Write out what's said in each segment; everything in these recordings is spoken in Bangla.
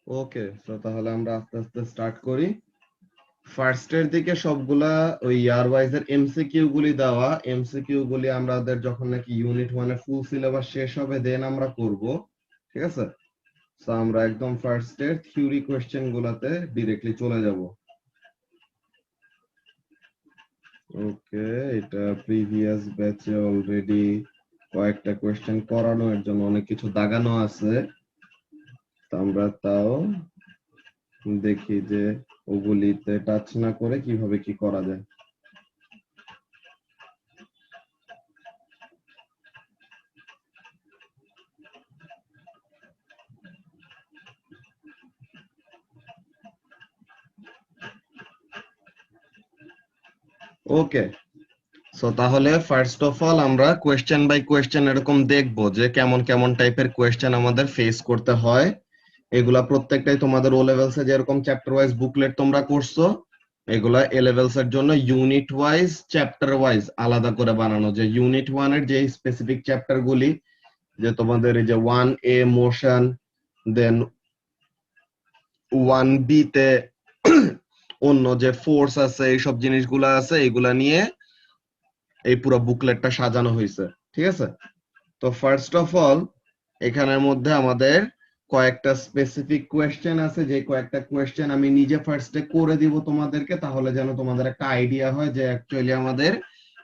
ওকে, সো তাহলে আমরা আস্তে আস্তে স্টার্ট করি। ফার্স্ট এর দিকে সবগুলা ওই ইয়ার ওয়াইজ এর এমসিকিউ গুলি দেওয়া, এমসিকিউ গুলি আমাদের যখন নাকি ইউনিট 1 এর ফুল সিলেবাস শেষ হবে দেন আমরা করব, ঠিক আছে? সো আমরা একদম ফার্স্ট এর থিওরি কোশ্চেন গুলাতে ডাইরেক্টলি চলে যাব। ওকে, এটা প্রিভিয়াস ব্যাচে অলরেডি কয়েকটা কোশ্চেন করানো, এর জন্য অনেক কিছু দাগানো আছে। তো আমরা তাও দেখি যে ওগুলিতে টাচ না করে কিভাবে কি করা যায়। ওকে, সো তাহলে ফার্স্ট অফ অল আমরা কোয়েশ্চেন বাই কোয়েশ্চেন এরকম দেখবো যে কেমন কেমন টাইপের কোয়েশ্চেন আমাদের ফেস করতে হয়। এগুলা প্রত্যেকটাই তোমাদের ও লেভেলস এ যেরকম চ্যাপ্টার ওয়াইজ বুকলেট তোমরা করছো, এগুলা এ লেভেলস এর জন্য ইউনিট ওয়াইজ চ্যাপ্টার ওয়াইজ আলাদা করে বানানো। যে ইউনিট 1 এর যে স্পেসিফিক চ্যাপ্টার গুলি, যে তোমাদের এই যে 1A মোশন, দেন 1B তে অন্য যে ফোর্স আছে এইসব জিনিসগুলা আছে, এগুলা নিয়ে এই পুরো বুকলেটটা সাজানো হয়েছে, ঠিক আছে? তো ফার্স্ট অফ অল এখানের মধ্যে আমাদের কয়েকটা স্পেসিফিক কোয়েশ্চেন আছে, যে কয়েকটা কোয়েশ্চেন আমি নিজে ফার্স্টে করে দিব তোমাদেরকে, তাহলে যেন তোমাদের একটা আইডিয়া হয় যে অ্যাকচুয়ালি আমাদের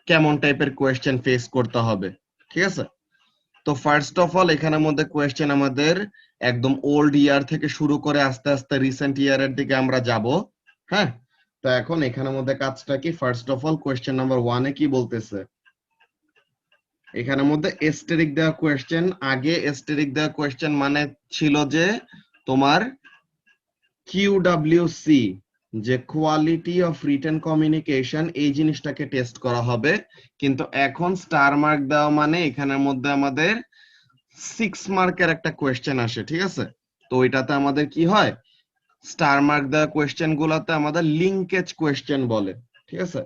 কেমন টাইপের কোয়েশ্চেন ফেস করতে হবে, ঠিক আছে? তো ফার্স্ট অফ অল এখানের মধ্যে কোয়েশ্চেন আমাদের একদম ওল্ড ইয়ার থেকে শুরু করে আস্তে আস্তে রিসেন্ট ইয়ারের দিকে আমরা যাব। হ্যাঁ, তো এখন এখানের মধ্যে কাজটা কি, first of all question number 1 এ কি বলতেছে, এখানের মধ্যে এস্টেরিক দেওয়া কোয়েশ্চেন। আগে এস্টেরিক দেওয়া কোয়েশ্চেন মানে ছিল যে তোমার কিউডব্লিউসি, যে কোয়ালিটি অফ রিটেন কমিউনিকেশন, এই জিনিসটাকে টেস্ট করা হবে। কিন্তু এখন স্টার মার্ক দেওয়া মানে এখানের মধ্যে আমাদের 6 মার্কের একটা কোয়েশ্চেন আসে, ঠিক আছে? তো ওইটাতে আমাদের কি হয়, স্টার মার্ক দেওয়া কোয়েশ্চেন গুলাতে আমাদের লিঙ্কেজ কোয়েশ্চেন বলে, ঠিক আছে?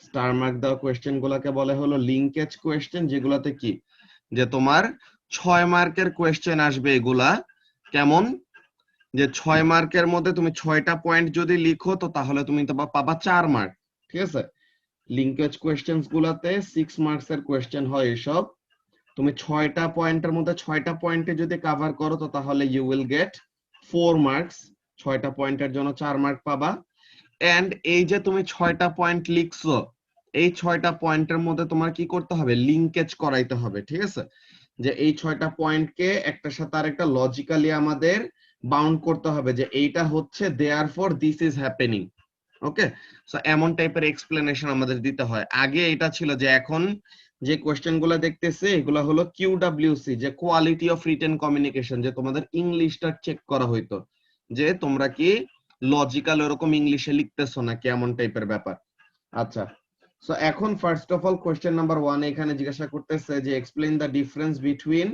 স্টার মার্ক দেওয়া কোয়েশ্চেন গুলাকে বলে হলো লিঙ্কেজ কোয়েশ্চেন, যেগুলাতে কি, যে তোমার 6 মার্কের কোয়েশ্চেন আসবে। এগুলা কেমন, যে 6 মার্কের মধ্যে তুমি 6টা পয়েন্ট যদি লিখো তো তাহলে তুমি তো পাবা 4 মার্ক, ঠিক আছে? লিঙ্কেজ কোয়েশ্চেন গুলাতে 6 মার্কস এর কোয়েশ্চেন হয় এসব। তুমি 6টা পয়েন্টের মধ্যে 6টা পয়েন্টে যদি কভার করো তো তাহলে ইউ উইল গেট 4 মার্কস। 6টা পয়েন্টের জন্য 4 মার্ক পাবা। এন্ড এই যে তুমি 6টা পয়েন্ট লিখছো, এই 6টা পয়েন্টের মধ্যে তোমার কি করতে হবে, লিঙ্কেজ করাইতে হবে, ঠিক আছে? যে এই 6টা পয়েন্টকে একটার সাথে আরেকটা লজিক্যালি আমাদের বাউন্ড করতে হবে, যে এইটা হচ্ছে therefore this is happening. Okay, so এমন টাইপের এক্সপ্লেনেশন আমাদের দিতে হয়। আগে এটা ছিল, যে এখন যে কোয়েশ্চেন গুলো দেখতেছে এগুলা হলো কিউডব্লিউসি, যে কোয়ালিটি অফ রিটেন কমিউনিকেশন, যে তোমাদের ইংলিশটা চেক করা হইতো, যে তোমরা কি লজিক্যাল এরকম ইংলিশে লিখতেছো নাকি, এমন টাইপের ব্যাপার। আচ্ছা, সো এখন first of all question number 1 এখানে জিজ্ঞাসা করতেছে যে explain the difference between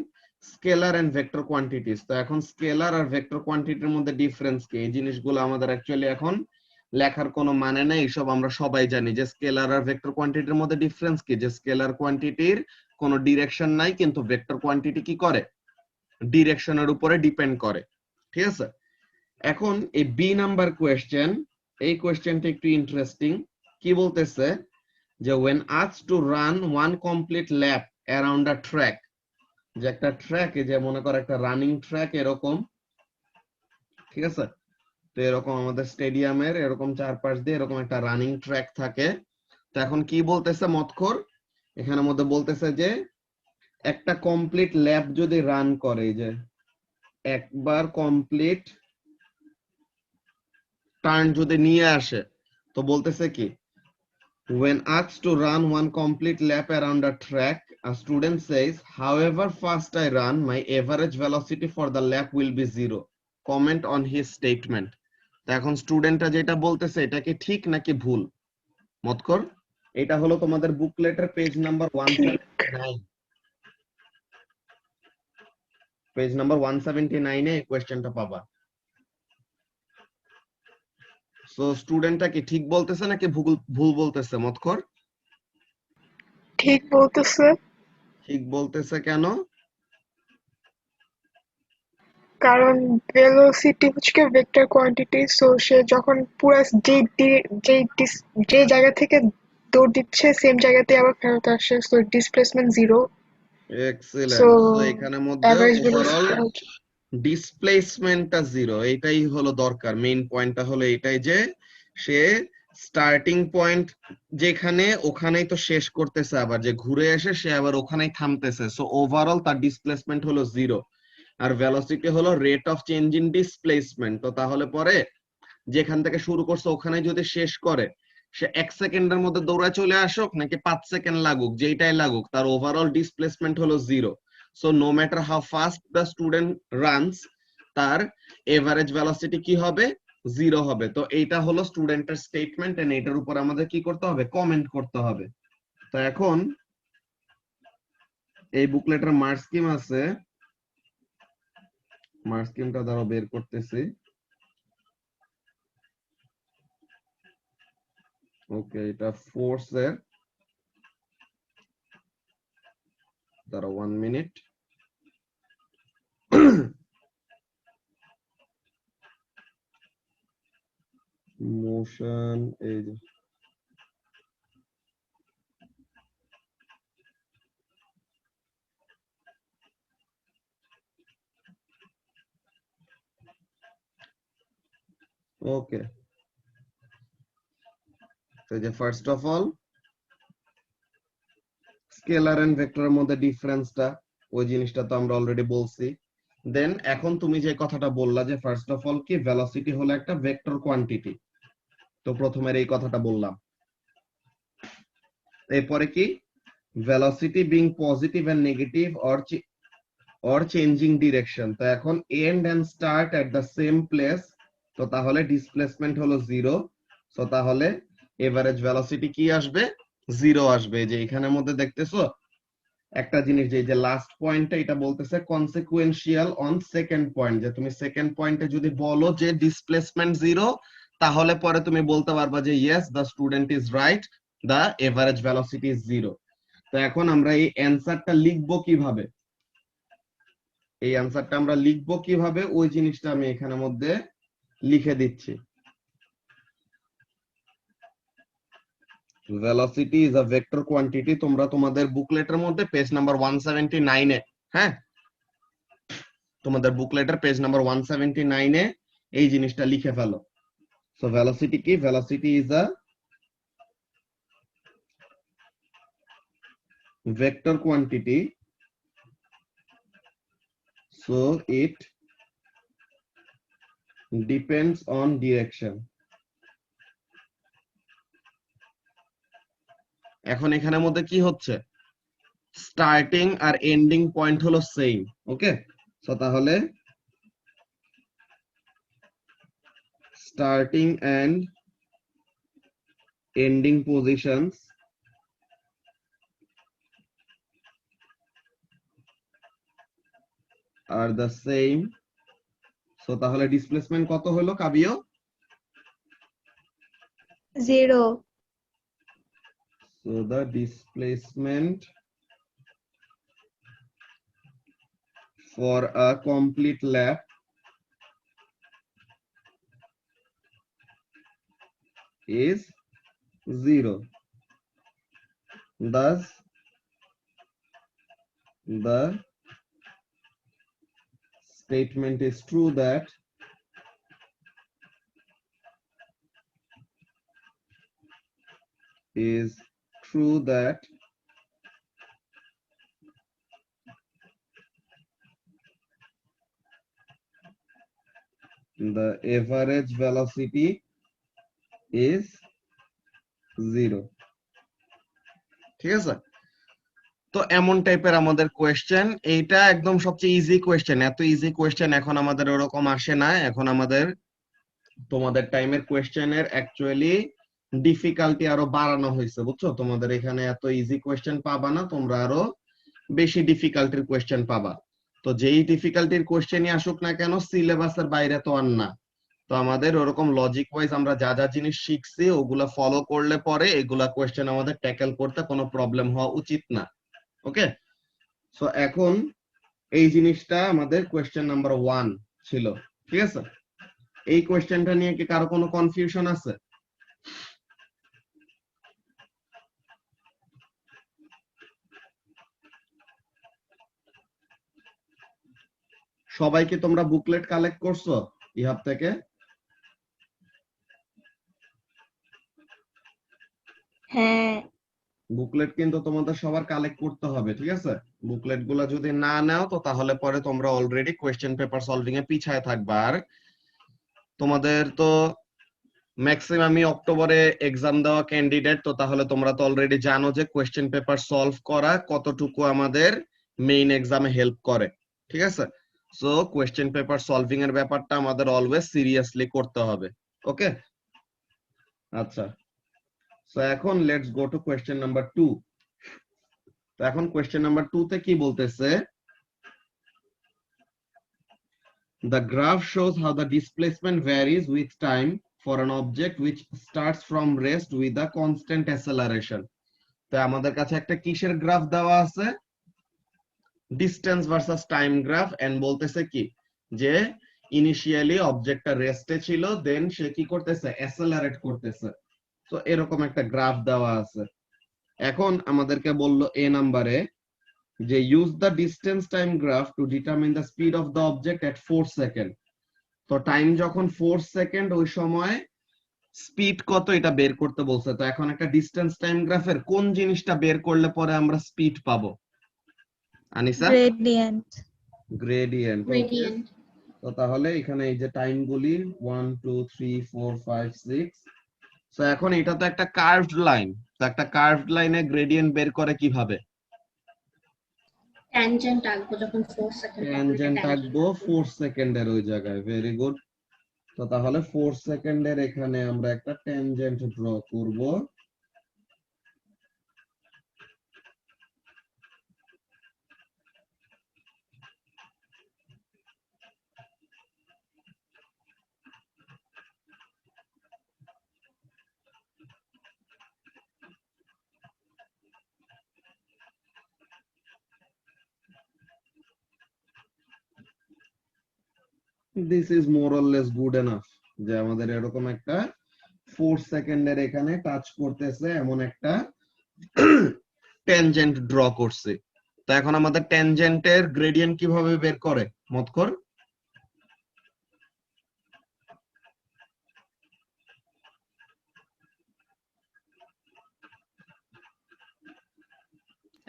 scalar and vector quantities. তো এখন স্কেলার আর ভেক্টর কোয়ান্টিটির মধ্যে ডিফারেন্স কি, এই জিনিসগুলো আমাদের অ্যাকচুয়ালি এখন লেখার কোনো মানে নেই, সব আমরা সবাই জানি যে স্কেলার আর ভেক্টর কোয়ান্টিটির মধ্যে ডিফারেন্স কি, যে স্কেলার কোয়ান্টিটির কোনো ডিরেকশন নাই, কিন্তু ভেক্টর কোয়ান্টিটি কি করে, ডিরেকশনের উপরে ডিপেন্ড করে, ঠিক আছে? এখন এই বি নাম্বার কোয়েশ্চেন, এই কোয়েশ্চেনটা একটু ইন্টারেস্টিং। কি বলতেছে, যে when asked to run one complete lap around a track, যে একটা ট্র্যাক, যে মনে করো একটা রানিং ট্র্যাক এরকম, ঠিক আছে? তো এরকম আমাদের স্টেডিয়ামের এরকম চারপাশ দিয়ে এরকম একটা রানিং ট্র্যাক থাকে। তো এখন কি বলতেছে মতখর, এখানের মধ্যে বলতেছে যে একটা কমপ্লিট ল্যাপ যদি রান করে, যে একবার কমপ্লিট টার্ন যদি নিয়ে আসে, তো বলতেছে কি, when asked to run one complete lap around a track, a student says, however fast I run, my average velocity for the lap will be 0. Comment on his statement. তো এখন স্টুডেন্টটা যেটা বলতেছে এটা কি ঠিক নাকি ভুল, মতকর। এটা হলো তোমাদের বুকলেটের পেজ নাম্বার ঠিক। 179। পেজ নাম্বার 179 এ কোশ্চেনটা পাবা। সো স্টুডেন্টটা কি ঠিক বলতেছে নাকি ভুল ভুল বলতেছে, মতকর? ঠিক বলতেছে। ঠিক বলতেছে কেন? কারণ ভেলোসিটি হচ্ছে ভেক্টর কোয়ান্টিটি, সো সে যখন পুরো যে জায়গা থেকে দৌড় দিচ্ছে সেম জায়গাতে আবার ফেরত আসে, so displacement zero. So excellent. তো এখানের মধ্যে অ্যাভারেজ ওভারঅল ভেলোসিটি হচ্ছে ডিসপ্লেসমেন্টটা জিরো, এটাই হলো দরকার। মেইন পয়েন্টটা হলো এটাই যে সে স্টার্টিং পয়েন্ট যেখানে ওখানেই তো শেষ করতেছে, আবার যে ঘুরে এসে সে আবার ওখানেই থামতেছে, সো ওভারঅল তার ডিসপ্লেসমেন্ট হলো জিরো। আর ভেলোসিটি হলো rate of change in displacement. তো তাহলে পরে যেখান থেকে শুরু করছে ওখানে যদি শেষ করে, সে 1 সেকেন্ডের মধ্যে দৌড়ায় চলে আসুক নাকি 5 সেকেন্ড লাগুক, যেটাই লাগুক, তার ওভারঅল ডিসপ্লেসমেন্ট হলো zero. So no matter how fast the student runs, তার এভারেজ ভেলোসিটি কি হবে? জিরো হবে। তো এইটা হলো স্টুডেন্টের স্টেটমেন্ট, এন্ড এটার উপর আমাদের কি করতে হবে? কমেন্ট করতে হবে। তো এখন এই বুকলেটের মার্ক স্কিম আছে, মার্ক স্কিমটা দ্বারা বের করতেছি। ওকে, এটা ফোর্স এর দ্বারা 1 মিনিট। মোশন এই যে ওকে, তো এই যে first of all scalar and ভেক্টরের মধ্যে ডিফারেন্সটা, ওই জিনিসটা তো আমরা অলরেডি বলছি। দেন এখন তুমি যে কথাটা বললা যে ফার্স্ট অফ অল কি ভেলোসিটি হলো একটা ভেক্টর কোয়ান্টিটি, তো প্রথমের এই কথাটা বললাম। এরপরে কি velocity being positive and negative or changing direction, তো এখন and and start at the same place, তো তাহলে ডিসপ্লেসমেন্ট হলো জিরো। তো তাহলে এভারেজ ভেলোসিটি কি আসবে? জিরো আসবে। যে এখানের মধ্যে দেখতেছো একটা জিনিস, যে লাস্ট পয়েন্টটা এটা বলতেছে কনসিকুয়েন্সিয়াল অন সেকেন্ড পয়েন্ট, যে তুমি সেকেন্ড পয়েন্টে যদি বলো যে ডিসপ্লেসমেন্ট জিরো, তাহলে পরে তুমি বলতে পারবা যে yes the student is right, the average velocity is zero. তো এখন আমরা এই অ্যান্সারটা লিখবো কিভাবে, এই অ্যান্সারটা আমরা লিখবো কিভাবে, ওই জিনিসটা আমি এখানের মধ্যে লিখে দিচ্ছি। Velocity is a vector quantity, তোমরা তোমাদের বুকলেটের মধ্যে পেজ নাম্বার 179 এ, হ্যাঁ, তোমাদের বুকলেটের পেজ নাম্বার 179 এ এই জিনিসটা লিখে ফেলো। সো ভেলোসিটি কি? Velocity is a vector quantity, so it depends on direction. এখন এখানের মধ্যে কি হচ্ছে? স্টার্টিং আর এন্ডিং পয়েন্ট হলো সেম। ওকে, সো তাহলে starting and ending positions are the same. So তাহলে ডিসপ্লেসমেন্ট কত হলো কাবিও? 0. So the displacement for a complete lap is 0. Thus the statement is true that the average velocity is 0. ঠিক আছে? তো এমন টাইপের আমাদের কোয়েশ্চেন, এইটা একদম সবচেয়ে ইজি কোয়েশ্চেন। এত ইজি কোয়েশ্চেন এখন আমাদের ওরকম আসে না। এখন আমাদের তোমাদের টাইমের কোয়েশ্চেনের অ্যাকচুয়ালি ডিফিকাল্টি আরো বাড়ানো হয়েছে, বুঝছো? তোমাদের এখানে এত ইজি কোয়েশ্চেন পাবা না, তোমরা আরো বেশি ডিফিকাল্টির কোয়েশ্চেন পাবা। তো যেই ডিফিকাল্টির কোয়েশ্চেনই আসুক না কেন, সিলেবাসের বাইরে তো আর না। তো আমাদের ওরকম লজিক ওয়াইজ আমরা যা যা জিনিস শিখছি ওগুলা ফলো করলে পরে এগুলা কোয়েশ্চেন আমাদের ট্যাকেল করতে কোনো প্রবলেম হওয়া উচিত না। ওকে, সো এখন এই জিনিসটা আমাদের কোয়েশ্চেন নাম্বার 1। ছিল, ঠিক আছে? এই কোশ্চেনটা নিয়ে কি কারো কোনো কনফিউশন আছে? সবাই কি তোমরা বুকলেট কালেক্ট করছো ইহাব থেকে? হ্যাঁ। বুকলেট কিন্তু তোমাদের সবার কালেক্ট করতে হবে, ঠিক আছে? বুকলেট গুলা যদি না নাও তো তাহলে পরে তোমরা অলরেডি কোয়েশ্চেন পেপার সলভিং এ পিছায় থাকবা। আর তোমাদের তো ম্যাক্সিমামই অক্টোবরে এক্সাম দেওয়া ক্যান্ডিডেট, তো তাহলে তোমরা তো অলরেডি জানো যে কোয়েশ্চেন পেপার সলভ করা কতটুকু আমাদের মেইন এক্সামে হেল্প করে, ঠিক আছে? সো কোয়েশ্চেন পেপার সলভিং এর ব্যাপারটা আমাদের অলওয়েজ সিরিয়াসলি করতে হবে। ওকে, আচ্ছা। সো এখন let's go to question number 2। তো এখন কোয়েশ্চেন নাম্বার 2 তে কি বলতেছে? The graph shows how the displacement varies with time for an object which starts from rest with a constant acceleration. তো আমাদের কাছে একটা কিসের গ্রাফ দেওয়া আছে? Distance versus time graph. And বলতেছে কি যে ইনিশিয়ালি অবজেক্টটা রেস্টে ছিল, দেন সে কি করতেছে? অ্যাসেলারেট করতেছে। তো এরকম একটা গ্রাফ দেওয়া আছে। এখন আমাদেরকে বললো এ নাম্বারে যে use the distance time graph to determine the speed of the object at 4 second. তো টাইম যখন 4 সেকেন্ড, ওই সময় স্পিড কত এটা বের করতে বলছে। তো এখন একটা ডিসটেন্স টাইম গ্রাফের কোন জিনিসটা বের করলে পরে আমরা স্পিড পাবো? আনিসা? গ্রেডিয়েন্ট। গ্রেডিয়েন্ট। Gradient. তো তাহলে এখানে এই যে টাইম গুলি 1 2 3 4 5 6। তো এখন এটা তো একটা কার্ভড লাইন, তো একটা কার্ভড লাইনে গ্রেডিয়েন্ট বের করে কিভাবে? Tangent আঁকবো যখন 4 সেকেন্ড তখন এটা ট্যানজেন্ট tangent আঁকবো 4 সেকেন্ডের ওই জায়গায়। Very good. তো তাহলে 4 সেকেন্ডের এখানে আমরা একটা ট্যানজেন্ট ড্র করব। This is more or less good enough, যে আমাদের এরকম একটা 4 সেকেন্ডের এখানে টাচ করতেছে এমন একটা ট্যানজেন্ট ড্র করছে। তো এখন আমাদের ট্যানজেন্টের গ্রেডিয়েন্ট কিভাবে বের করে মতকর?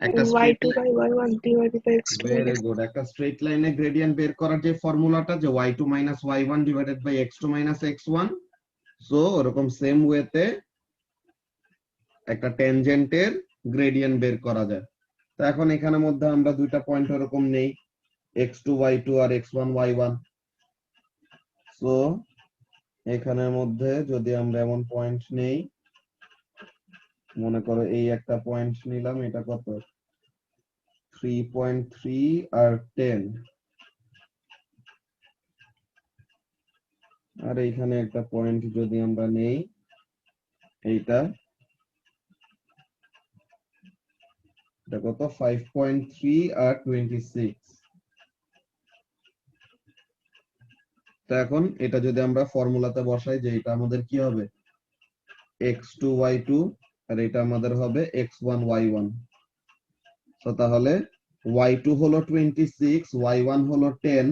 একটা straight y2 by y1 divided by x2 by very x3. Good. একটা স্ট্রেট লাইনে গ্রেডিয়েন্ট বের করার যে ফর্মুলাটা, যে y2 minus y1 divided by x2 minus x1, so ওরকম সেম ওয়েতে একটা ট্যানজেন্টের গ্রেডিয়েন্ট বের করা যায়। তো এখন এখানের মধ্যে আমরা দুইটা পয়েন্ট এরকম নেই, x2 y2 আর x1 y1। সো এখানের মধ্যে যদি আমরা এমন পয়েন্ট নেই, মনে করো এই একটা পয়েন্ট নিলাম, এটা কত? 3.3 আর 10। আর এইখানে একটা পয়েন্ট যদি আমরা নেই, এইটা এটা কত? 5.3 আর 26। তো এখন এটা যদি আমরা ফর্মুলাতে বসাই, যে এটা আমাদের কি হবে? x2 y2 আর এটা আমাদের হবে x1 y1। তো তাহলে y2 হলো 26, y1 হলো 10,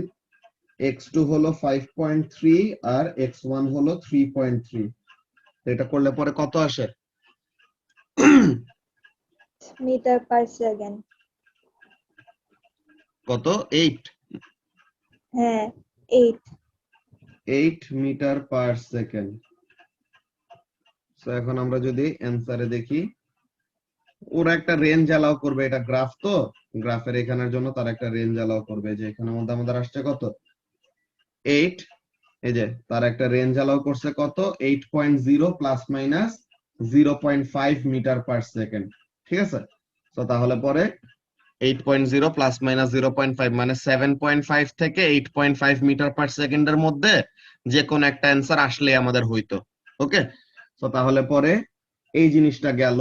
x2 হলো 5.3 আর x1 হলো 3.3। এটা করলে পরে কত আসে? Metre per second. কত? 8। হ্যাঁ 8। 8 মিটার পার সেকেন্ড। তো এখন আমরা যদি অ্যানসারে দেখি, ওরা একটা রেঞ্জ অ্যালাউ করবে, এটা গ্রাফ তো গ্রাফের এখানের জন্য তার একটা রেঞ্জ অ্যালাউ করবে, যে এখানের মধ্যে আমাদের আসছে কত? 8। এই যে তার একটা রেঞ্জ অ্যালাউ করছে কত? 8.0 plus minus 0.5 metre per second, ঠিক আছে? তো তাহলে পরে 8.0 প্লাস মাইনাস 0.5 মানে 7.5 থেকে 8.5 মিটার পার সেকেন্ডের মধ্যে যে কোন একটা অ্যান্সার আসলে আমাদের হইতো। ওকে, তো তাহলে পরে এই জিনিসটা গেল।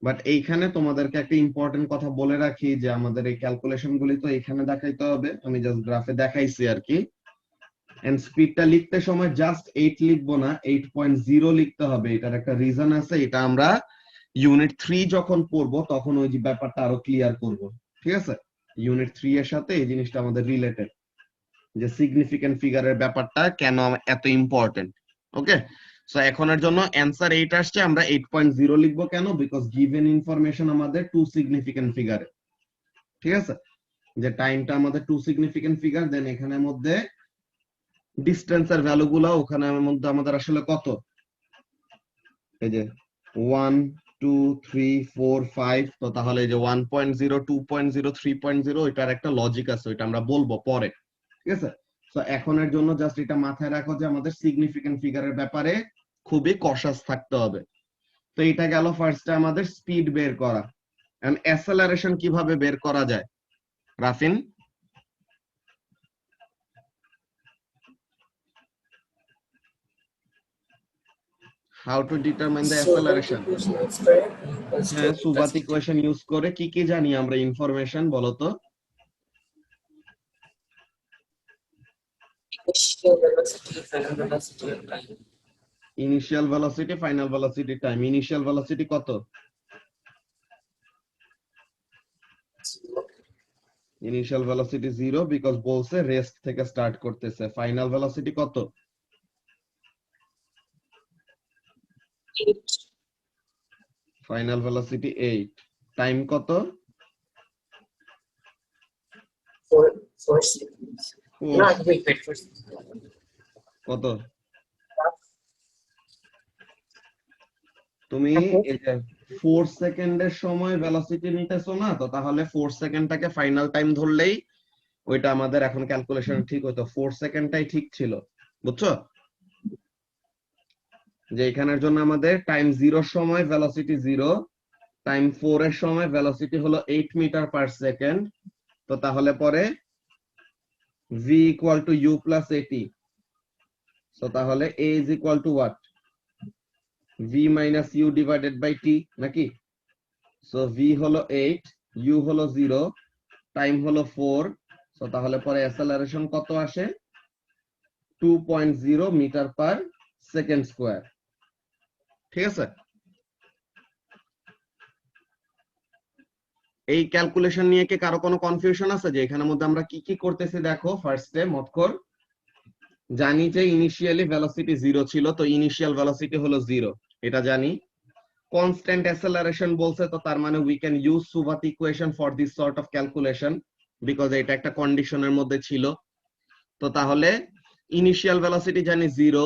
বাট এইখানে তোমাদেরকে একটা ইম্পর্টেন্ট কথা বলে রাখি, যে আমাদের এই ক্যালকুলেশন গুলি তো এখানে দেখাইতে হবে, আমি জাস্ট গ্রাফে দেখাইছি আর কি। এন্ড স্পিডটা লিখতে সময় জাস্ট 8 লিখবো না, 8.0 লিখতে হবে। এটার একটা রিজন আছে, এটা আমরা ইউনিট 3 যখন পড়বো তখন ওই যে ব্যাপারটা আরো ক্লিয়ার করব। ঠিক আছে, ইউনিট 3 এর সাথে এই জিনিসটা আমাদের রিলেটেড, যে সিগনিফিকেন্ট ফিগারের ব্যাপারটা কেন এত ইম্পর্টেন্ট। ওকে, সো এখনের জন্য অ্যানসার 8 আসছে, আমরা 8.0 লিখবো কেন, বিকজ গিভেন ইনফরমেশন আমাদের টু সিগনিফিকেন্ট ফিগারে। ঠিক আছে, যে টাইমটা আমাদের টু সিগনিফিকেন্ট ফিগার, দেন এখানের মধ্যে ডিস্টেন্সের ভ্যালু গুলা ওখানের মধ্যে আমাদের আসলে কত, এই যে 1 2 3 4 5, তো তাহলে এই যে 1.0 2.0 3.0 এটার একটা লজিক আছে, ওইটা আমরা বলবো পরে। ঠিক আছে, তো এখনের জন্য জাস্ট এটা মাথায় রাখো যে আমাদের সিগনিফিকেন্ট ফিগারের ব্যাপারে খুবই কশাস থাকতে হবে। তো এটা গেল ফার্স্টে আমাদের স্পিড বের করা। এন্ড অ্যাসেলারেশন কিভাবে বের করা যায় রাফিন? How to determine the acceleration? হ্যাঁ, সুবাত ইকুয়েশন ইউজ করে কি কি জানি আমরা ইনফরমেশন বলো তো? Initial velocity, final velocity, time. Initial velocity কত? ইনিশিয়াল ভেলোসিটি 0, বিকজ বলছে রেস্ট থেকে স্টার্ট করতেছে। ফাইনাল ভেলোসিটি কত? Final velocity 8। টাইম কত? 4 seconds. No, wait, কত? তুমি এই যে 4 সেকেন্ডের সময় ভেলোসিটি নিতেছো না, তো তাহলে 4 সেকেন্ডটাকে ফাইনাল টাইম ধরলেই ওইটা আমাদের এখন ক্যালকুলেশন ঠিক হতো। 4 সেকেন্ডটাই ঠিক ছিল, বুঝছো? যে এখানের জন্য আমাদের টাইম 0 সময় ভেলোসিটি 0, টাইম 4 এর সময় ভেলোসিটি হলো 8 মিটার পার সেকেন্ড। তো তাহলে পরে v equal to u plus at, so তাহলে a is equal to what, v minus u divided by t নাকি? so v হলো 8, u হলো 0, টাইম হলো 4, so তাহলে পরে অ্যাসেলারেশন কত আসে? 2.0 মিটার পার সেকেন্ড স্কয়ার। ঠিক আছে, এই ক্যালকুলেশন নিয়ে কি কারো কোনো কনফিউশন আছে যে এখানের মধ্যে আমরা কি কি করতেছি? দেখো, ফার্স্টে মতকর জানি যে ইনিশিয়ালি ভেলোসিটি 0 ছিল, তো ইনিশিয়াল ভেলোসিটি হলো 0, এটা জানি। কনস্ট্যান্ট অ্যাসেলারেশন বলছে, তো তার মানে we can use suvat equation for this sort of calculation, because এটা একটা কন্ডিশনের মধ্যে ছিল। তো তাহলে ইনিশিয়াল ভেলোসিটি জানি 0,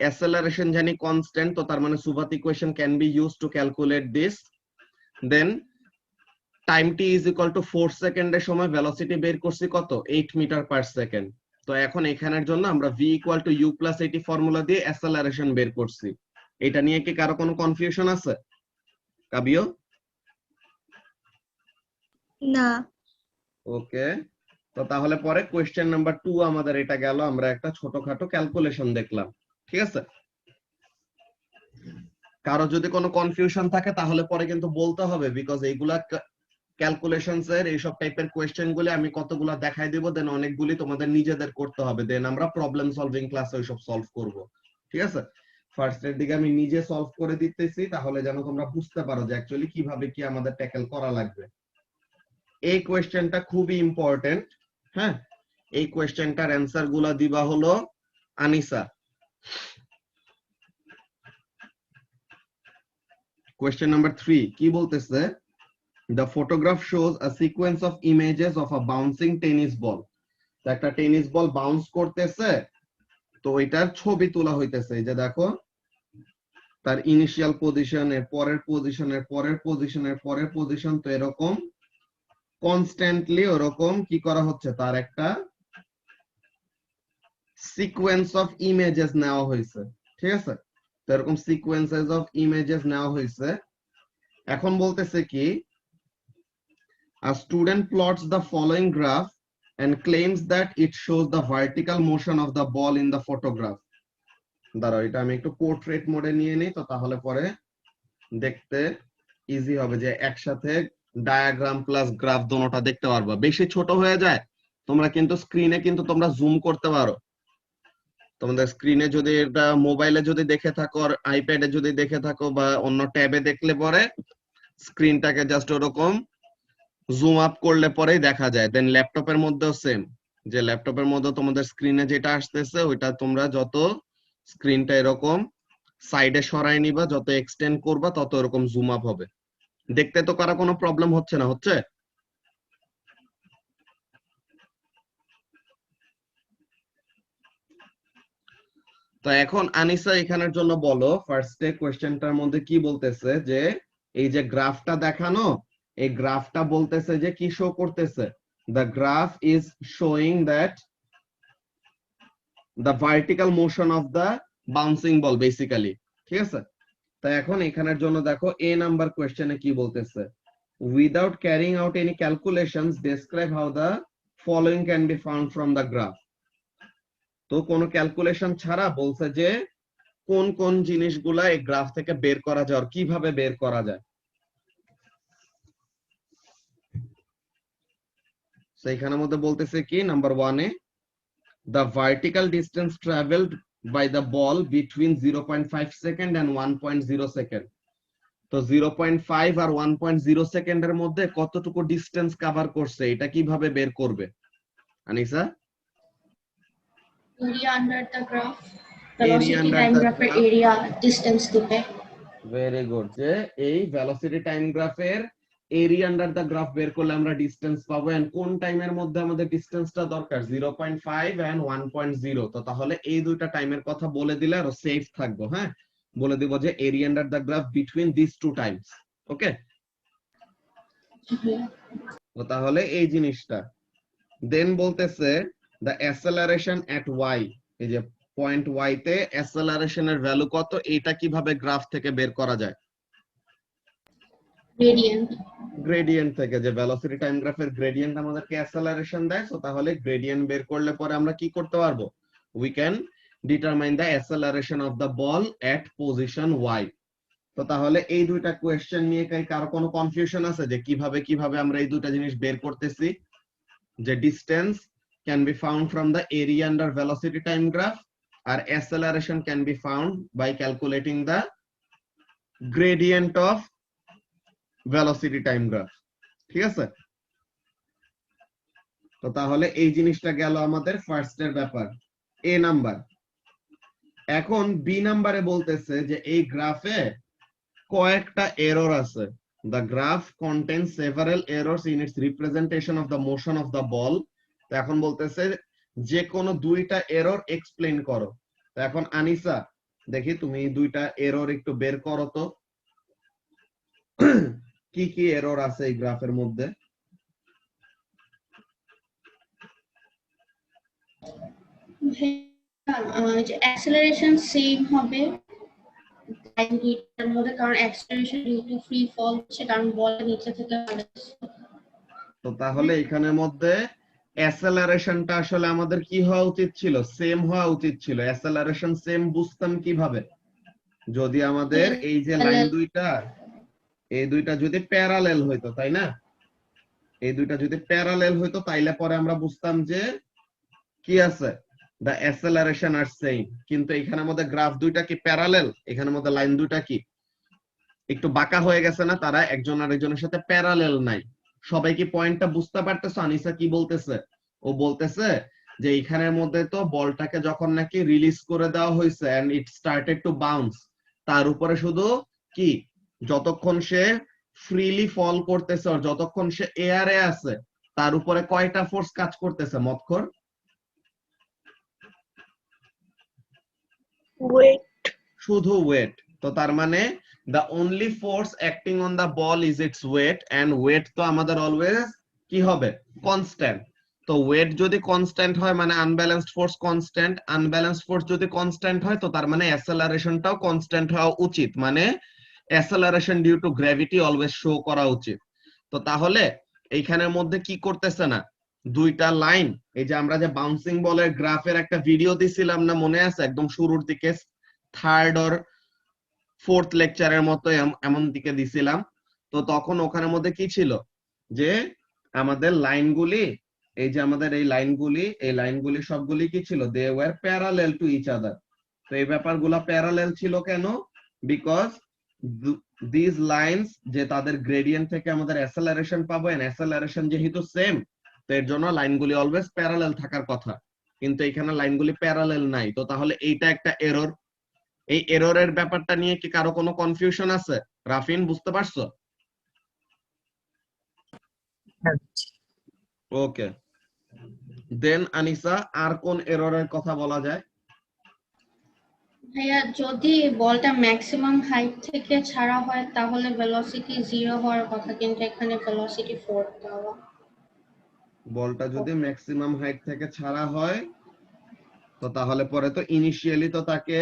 অ্যাসেলারেশন জানি কনস্ট্যান্ট, তো তার মানে suvat equation can be use to calculate this. Then time T is equal to 4 সেকেন্ডের সময় ভেলোসিটি বের করছি কত, 8 মিটার পার সেকেন্ড। তো এখন এখানের জন্য আমরা v equal to u plus at formula দিয়ে অ্যাসেলারেশন বের করছি। এটা নিয়ে কি কারো কোনো কনফিউশন আছে? কাবিও? না। ওকে, তো তাহলে পরে কোয়েশ্চেন নাম্বার 2 আমাদের এটা গেল, আমরা একটা ছোটখাটো ক্যালকুলেশন দেখলাম। ঠিক আছে, কারো যদি কোনো কনফিউশন থাকে তাহলে পরে কিন্তু বলতে হবে, বিকজ এইগুলা ক্যালকুলেশনস এর এইসব টাইপের কোয়েশ্চেন গুলি আমি কতগুলা দেখাই দিব, দেন অনেকগুলি তোমাদের নিজেদের করতে হবে, দেন আমরা প্রবলেম সলভিং ক্লাসে ওইসব সলভ করব। ঠিক আছে, ফার্স্ট এর দিকে আমি নিজে সলভ করে দিতেছি, তাহলে যেন তোমরা বুঝতে পারো যে অ্যাকচুয়ালি কিভাবে কি আমাদের ট্যাকেল করা লাগবে। এই কোয়েশ্চেনটা খুবই ইম্পর্টেন্ট। হ্যাঁ, এই কোয়েশ্চেনটার অ্যানসার গুলা দিবা হলো আনিসা। কোয়েশ্চেন নাম্বার 3 কি বলতেছে? The photograph shows a sequence of images of a bouncing tennis ball. তো একটা টেনিস বল বাউন্স করতেছে, তো ওইটার ছবি তোলা হইতেছে। এই যে দেখো, তার ইনিশিয়াল পজিশন, এর পরের পজিশন, এর পরের পজিশন, এর পরের পজিশন, তো এরকম কনস্ট্যান্টলি ওরকম কি করা হচ্ছে, তার একটা সিকোয়েন্স অফ ইমেজেস নেওয়া হয়েছে। ঠিক আছে, তো এরকম সিকোয়েন্সেস অফ ইমেজেস নেওয়া হয়েছে। এখন বলতেছে কি, a student plots the following graph and claims that it shows the vertical motion of the ball in the photograph. দাঁড়াও, এটা আমি একটু পোর্ট্রেট মোডে নিয়ে নিই, তো তাহলে পরে দেখতে ইজি হবে, যে একসাথে ডায়াগ্রাম প্লাস গ্রাফ দোনোটা দেখতে পারবা। বেশি ছোট হয়ে যায়, তোমরা কিন্তু স্ক্রিনে কিন্তু তোমরা জুম করতে পারো, তোমাদের স্ক্রিনে যদি এটা মোবাইলে যদি দেখে থাকো আর আইপ্যাডে যদি দেখে থাকো বা অন্য ট্যাবে দেখলে পরে স্ক্রিনটাকে জাস্ট ওরকম জুম আপ করলে পরেই দেখা যায়। দেন ল্যাপটপের মধ্যেও সেম, যে ল্যাপটপের মধ্যে তোমাদের স্ক্রিনে যেটা আসতেছে ওইটা তোমরা যত স্ক্রিনটা এরকম সাইডে সরাই নিবা, যত এক্সটেন্ড করবা তত এরকম জুম আপ হবে। দেখতে তো কারো কোনো প্রবলেম হচ্ছে না? হচ্ছে? তো এখন আনিসা এখানের জন্য বলো, ফার্স্টে কোয়েশ্চেনটার মধ্যে কি বলতেছে যে এই যে গ্রাফটা দেখানো, এই গ্রাফটা বলতেছে যে কি শো করতেছে, the graph is showing that the vertical motion of the bouncing ball basically, ঠিক আছে? তো এখন এখানের জন্য দেখো এ নাম্বার কোয়েশ্চেনে কি বলতেছে, without carrying out any calculations describe how the following can be found from the graph। তো কোনো ক্যালকুলেশন ছাড়া বলছে যে কোন কোন জিনিসগুলা এই গ্রাফ থেকে বের করা যায় আর কিভাবে বের করা যায়। সেইখানের মধ্যে বলতেছে কি number 1 A the vertical distance traveled by the ball between 0.5 second and 1.0 second। তো 0.5 আর 1.0 সেকেন্ডের মধ্যে কতটুকু ডিসটেন্স কভার করছে এটা কিভাবে বের করবে Anisa? area under the graph, Area velocity under time the graph এর graph। area distance দিবে। ভেরি গুড, যে এই ভেলোসিটি টাইম গ্রাফের এরিয়া আন্ডার দা গ্রাফ বের করলে আমরা ডিসটেন্স পাবো। এন্ড কোন টাইমের মধ্যে আমাদের ডিসটেন্সটা দরকার? 0.5 এন্ড 1.0। তো তাহলে এই দুইটা টাইমের কথা বলে দিলে আরো সেফ থাকবো। হ্যাঁ, বলে দিব যে area under the graph between this two times. Okay, তো তাহলে এই জিনিসটা দেন বলতেছে দ্য অ্যাসেলারেশন এট ওয়াই, এই যে পয়েন্ট ওয়াই তে অ্যাসেলারেশনের ভ্যালু কত, এটা কিভাবে গ্রাফ থেকে বের করা যায়? Gradient। গ্রেডিয়েন্ট থেকে, যে ভেলোসিটি টাইম গ্রাফের গ্রেডিয়েন্ট আমাদেরকে অ্যাসেলারেশন দেয়। সো তাহলে গ্রেডিয়েন্ট বের করলে পরে আমরা কি করতে পারবো? We can determine the acceleration of the ball at position Y. তো তাহলে এই দুইটা কোয়েশ্চেন নিয়ে কারো কোনো কনফিউশন আছে যে কিভাবে কিভাবে আমরা এই দুইটা জিনিস বের করতেছি? যে distance can be found from the area under velocity time graph, আর acceleration can be found by calculating the gradient of velocity time graph. ঠিক আছে? তো তাহলে এই জিনিসটা গেল আমাদের ফার্স্ট এর ব্যাপার, এ নাম্বার। এখন বি নাম্বারে বলতেছে যে এই গ্রাফে কয়েকটা এরর আছে। The graph contains several errors in its representation of the motion of the ball। তো এখন বলতেছে যে কোনো দুইটা এরর এক্সপ্লেইন করো। তো এখন আনিসা দেখি তুমি দুইটা এরর একটু বের করো তো, কি কি এরর আছে এই গ্রাফের মধ্যে? যে অ্যাক্সেলারেশন সেম হবে টাইম দুইটার মধ্যে, কারণ acceleration due to free fall হচ্ছে কারণ বল নিচে থেকে আসছে। তো তাহলে এখানের মধ্যে অ্যাসেলারেশনটা আসলে আমাদের কি হওয়া উচিত ছিল? সেম হওয়া উচিত ছিল। অ্যাসেলারেশন সেম বুঝতাম কিভাবে? যদি আমাদের এই যে লাইন দুইটা, এই দুইটা যদি প্যারালেল হইতো, তাই না? এই দুইটা যদি প্যারালেল হইতো তাইলে পরে আমরা বুঝতাম যে কি আছে, the acceleration are same। কিন্তু এখানের মধ্যে গ্রাফ দুইটা কি প্যারালেল? এখানের মধ্যে লাইন দুইটা কি একটু বাঁকা হয়ে গেছে না? তারা একজন আরেকজনের সাথে প্যারালেল নাই। সবাই কি পয়েন্টটা বুঝতে পারতেছো? আনিসা কি বলতেছে? ও বলতেছে যে এখানের মধ্যে তো বলটাকে যখন নাকি রিলিজ করে দেওয়া হয়েছে and it started to bounce, তার উপরে শুধু কি যতক্ষণ সে ফ্রিলি ফল করতেছে আর যতক্ষণ সে এয়ারে আছে তার উপরে কয়টা ফোর্স কাজ করতেছে মতখর? ওয়েট। শুধু ওয়েট। তো তার মানে the only force acting on the ball is its weight, and weight তো আমাদের অলওয়েজ কি হবে? কনস্ট্যান্ট। তো ওয়েট যদি কনস্ট্যান্ট হয় মানে unbalanced force constant, unbalanced force যদি কনস্ট্যান্ট হয় তো তার মানে অ্যাসেলারেশনটাও কনস্ট্যান্ট হওয়া উচিত, মানে acceleration due to gravity always show করা উচিত। তো তাহলে এইখানের মধ্যে কি করতেছে না, দুইটা লাইন, এই যে আমরা যে বাউন্সিং বলের গ্রাফের একটা ভিডিও দিছিলাম না, মনে আছে? একদম শুরুর দিকে থার্ড অর ফোর্থ লেকচারের মতো এমন দিকে দিছিলাম। তো তখন ওখানের মধ্যে কি ছিল যে আমাদের লাইনগুলি এই যে আমাদের এই লাইনগুলি সবগুলি কি ছিল, they were parallel to each other. তো এই ব্যাপারগুলা প্যারালেল ছিল কেন, বিকজ দিস লাইনস যে তাদের গ্রেডিয়েন্ট থেকে আমাদের অ্যাসেলারেশন পাবো, এন্ড অ্যাসেলারেশন যেহেতু সেম, তো এর জন্য লাইনগুলি অলওয়েজ প্যারালেল থাকার কথা, কিন্তু এখানে লাইনগুলি প্যারালেল নাই। তো তাহলে এইটা একটা এরর। এই এররের ব্যাপারটা নিয়ে কি কারো কোনো কনফিউশন আছে? রাফিন, বুঝতে পারছো? ওকে, দেন আনিসা, আর কোন এররের কথা বলা যায়? ভাইয়া যদি বলটা ম্যাক্সিমাম হাইট থেকে ছাড়া হয় তাহলে ভেলোসিটি 0 হওয়ার কথা, কিন্তু এখানে ভেলোসিটি 4 দেওয়া। বলটা যদি ম্যাক্সিমাম হাইট থেকে ছাড়া হয়, তো তাহলে পরে তো ইনিশিয়ালি তো তাকে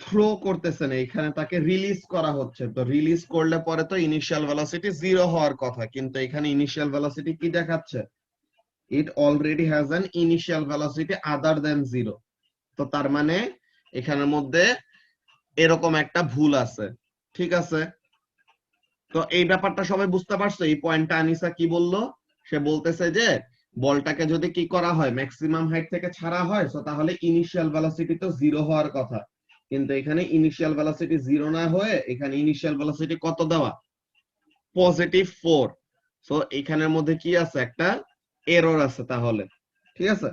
থ্রো করতেছে না, এখানে তাকে রিলিজ করা হচ্ছে। তো রিলিজ করলে পরে তো ইনিশিয়াল ভেলোসিটি 0 হওয়ার কথা, কিন্তু এখানে ইনিশিয়াল ভেলোসিটি কি দেখাচ্ছে? ইট already has an initial velocity other than 0। তো তার মানে এখানের মধ্যে এরকম একটা ভুল আছে, ঠিক আছে? তো এই ব্যাপারটা সবাই বুঝতে পারছো? এই পয়েন্টটা আনিসা কি বললো, সে বলতেছে যে বলটাকে যদি কি করা হয়, ম্যাক্সিমাম হাইট থেকে ছাড়া হয়, তো তাহলে ইনিশিয়াল ভেলোসিটি তো 0 হওয়ার কথা, কিন্তু এখানে ইনিশিয়াল ভেলোসিটি 0 না হয়ে এখানে ইনিশিয়াল ভেলোসিটি কত দেওয়া, +4। সো এখানের মধ্যে কি আছে, একটা এরর আছে তাহলে, ঠিক আছে?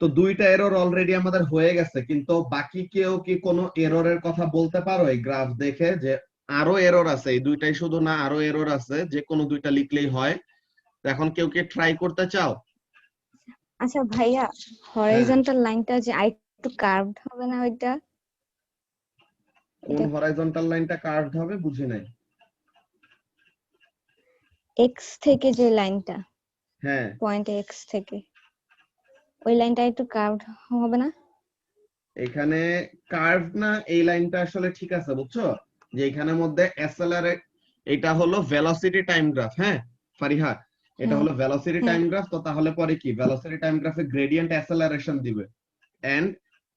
তো দুইটা এরর অলরেডি আমাদের হয়ে গেছে, কিন্তু বাকি কেউ কি কোনো এররের কথা বলতে পারো এই গ্রাফ দেখে, যে আরো এরর আছে, এই দুইটাই শুধু না, আরো এরর আছে, যে কোনো দুইটা লিখলেই হয়? তো এখন কেউ কি ট্রাই করতে চাও? আচ্ছা ভাইয়া, হরাইজন্টাল লাইনটা যে আরেকটু কার্ভড হবে না ওইটা? কোন হরাইজন্টাল লাইনটা কার্ভড হবে, বুঝি নাই। এক্স থেকে যে লাইনটা, হ্যাঁ, পয়েন্ট এক্স থেকে, ওই লাইনটা একটু কার্ভড হবে না? এখানে কার্ভ না, এই লাইনটা আসলে ঠিক আছে, বুঝছো? যে এখানের মধ্যে অ্যাসেলারেট, এটা হলো ভেলোসিটি টাইম গ্রাফ। হ্যাঁ ফারিহা, এটা হলো ভেলোসিটি টাইম গ্রাফ। তো তাহলে পরে কি, ভেলোসিটি টাইম গ্রাফে গ্রেডিয়েন্ট অ্যাসেলারেশন দিবে, এন্ড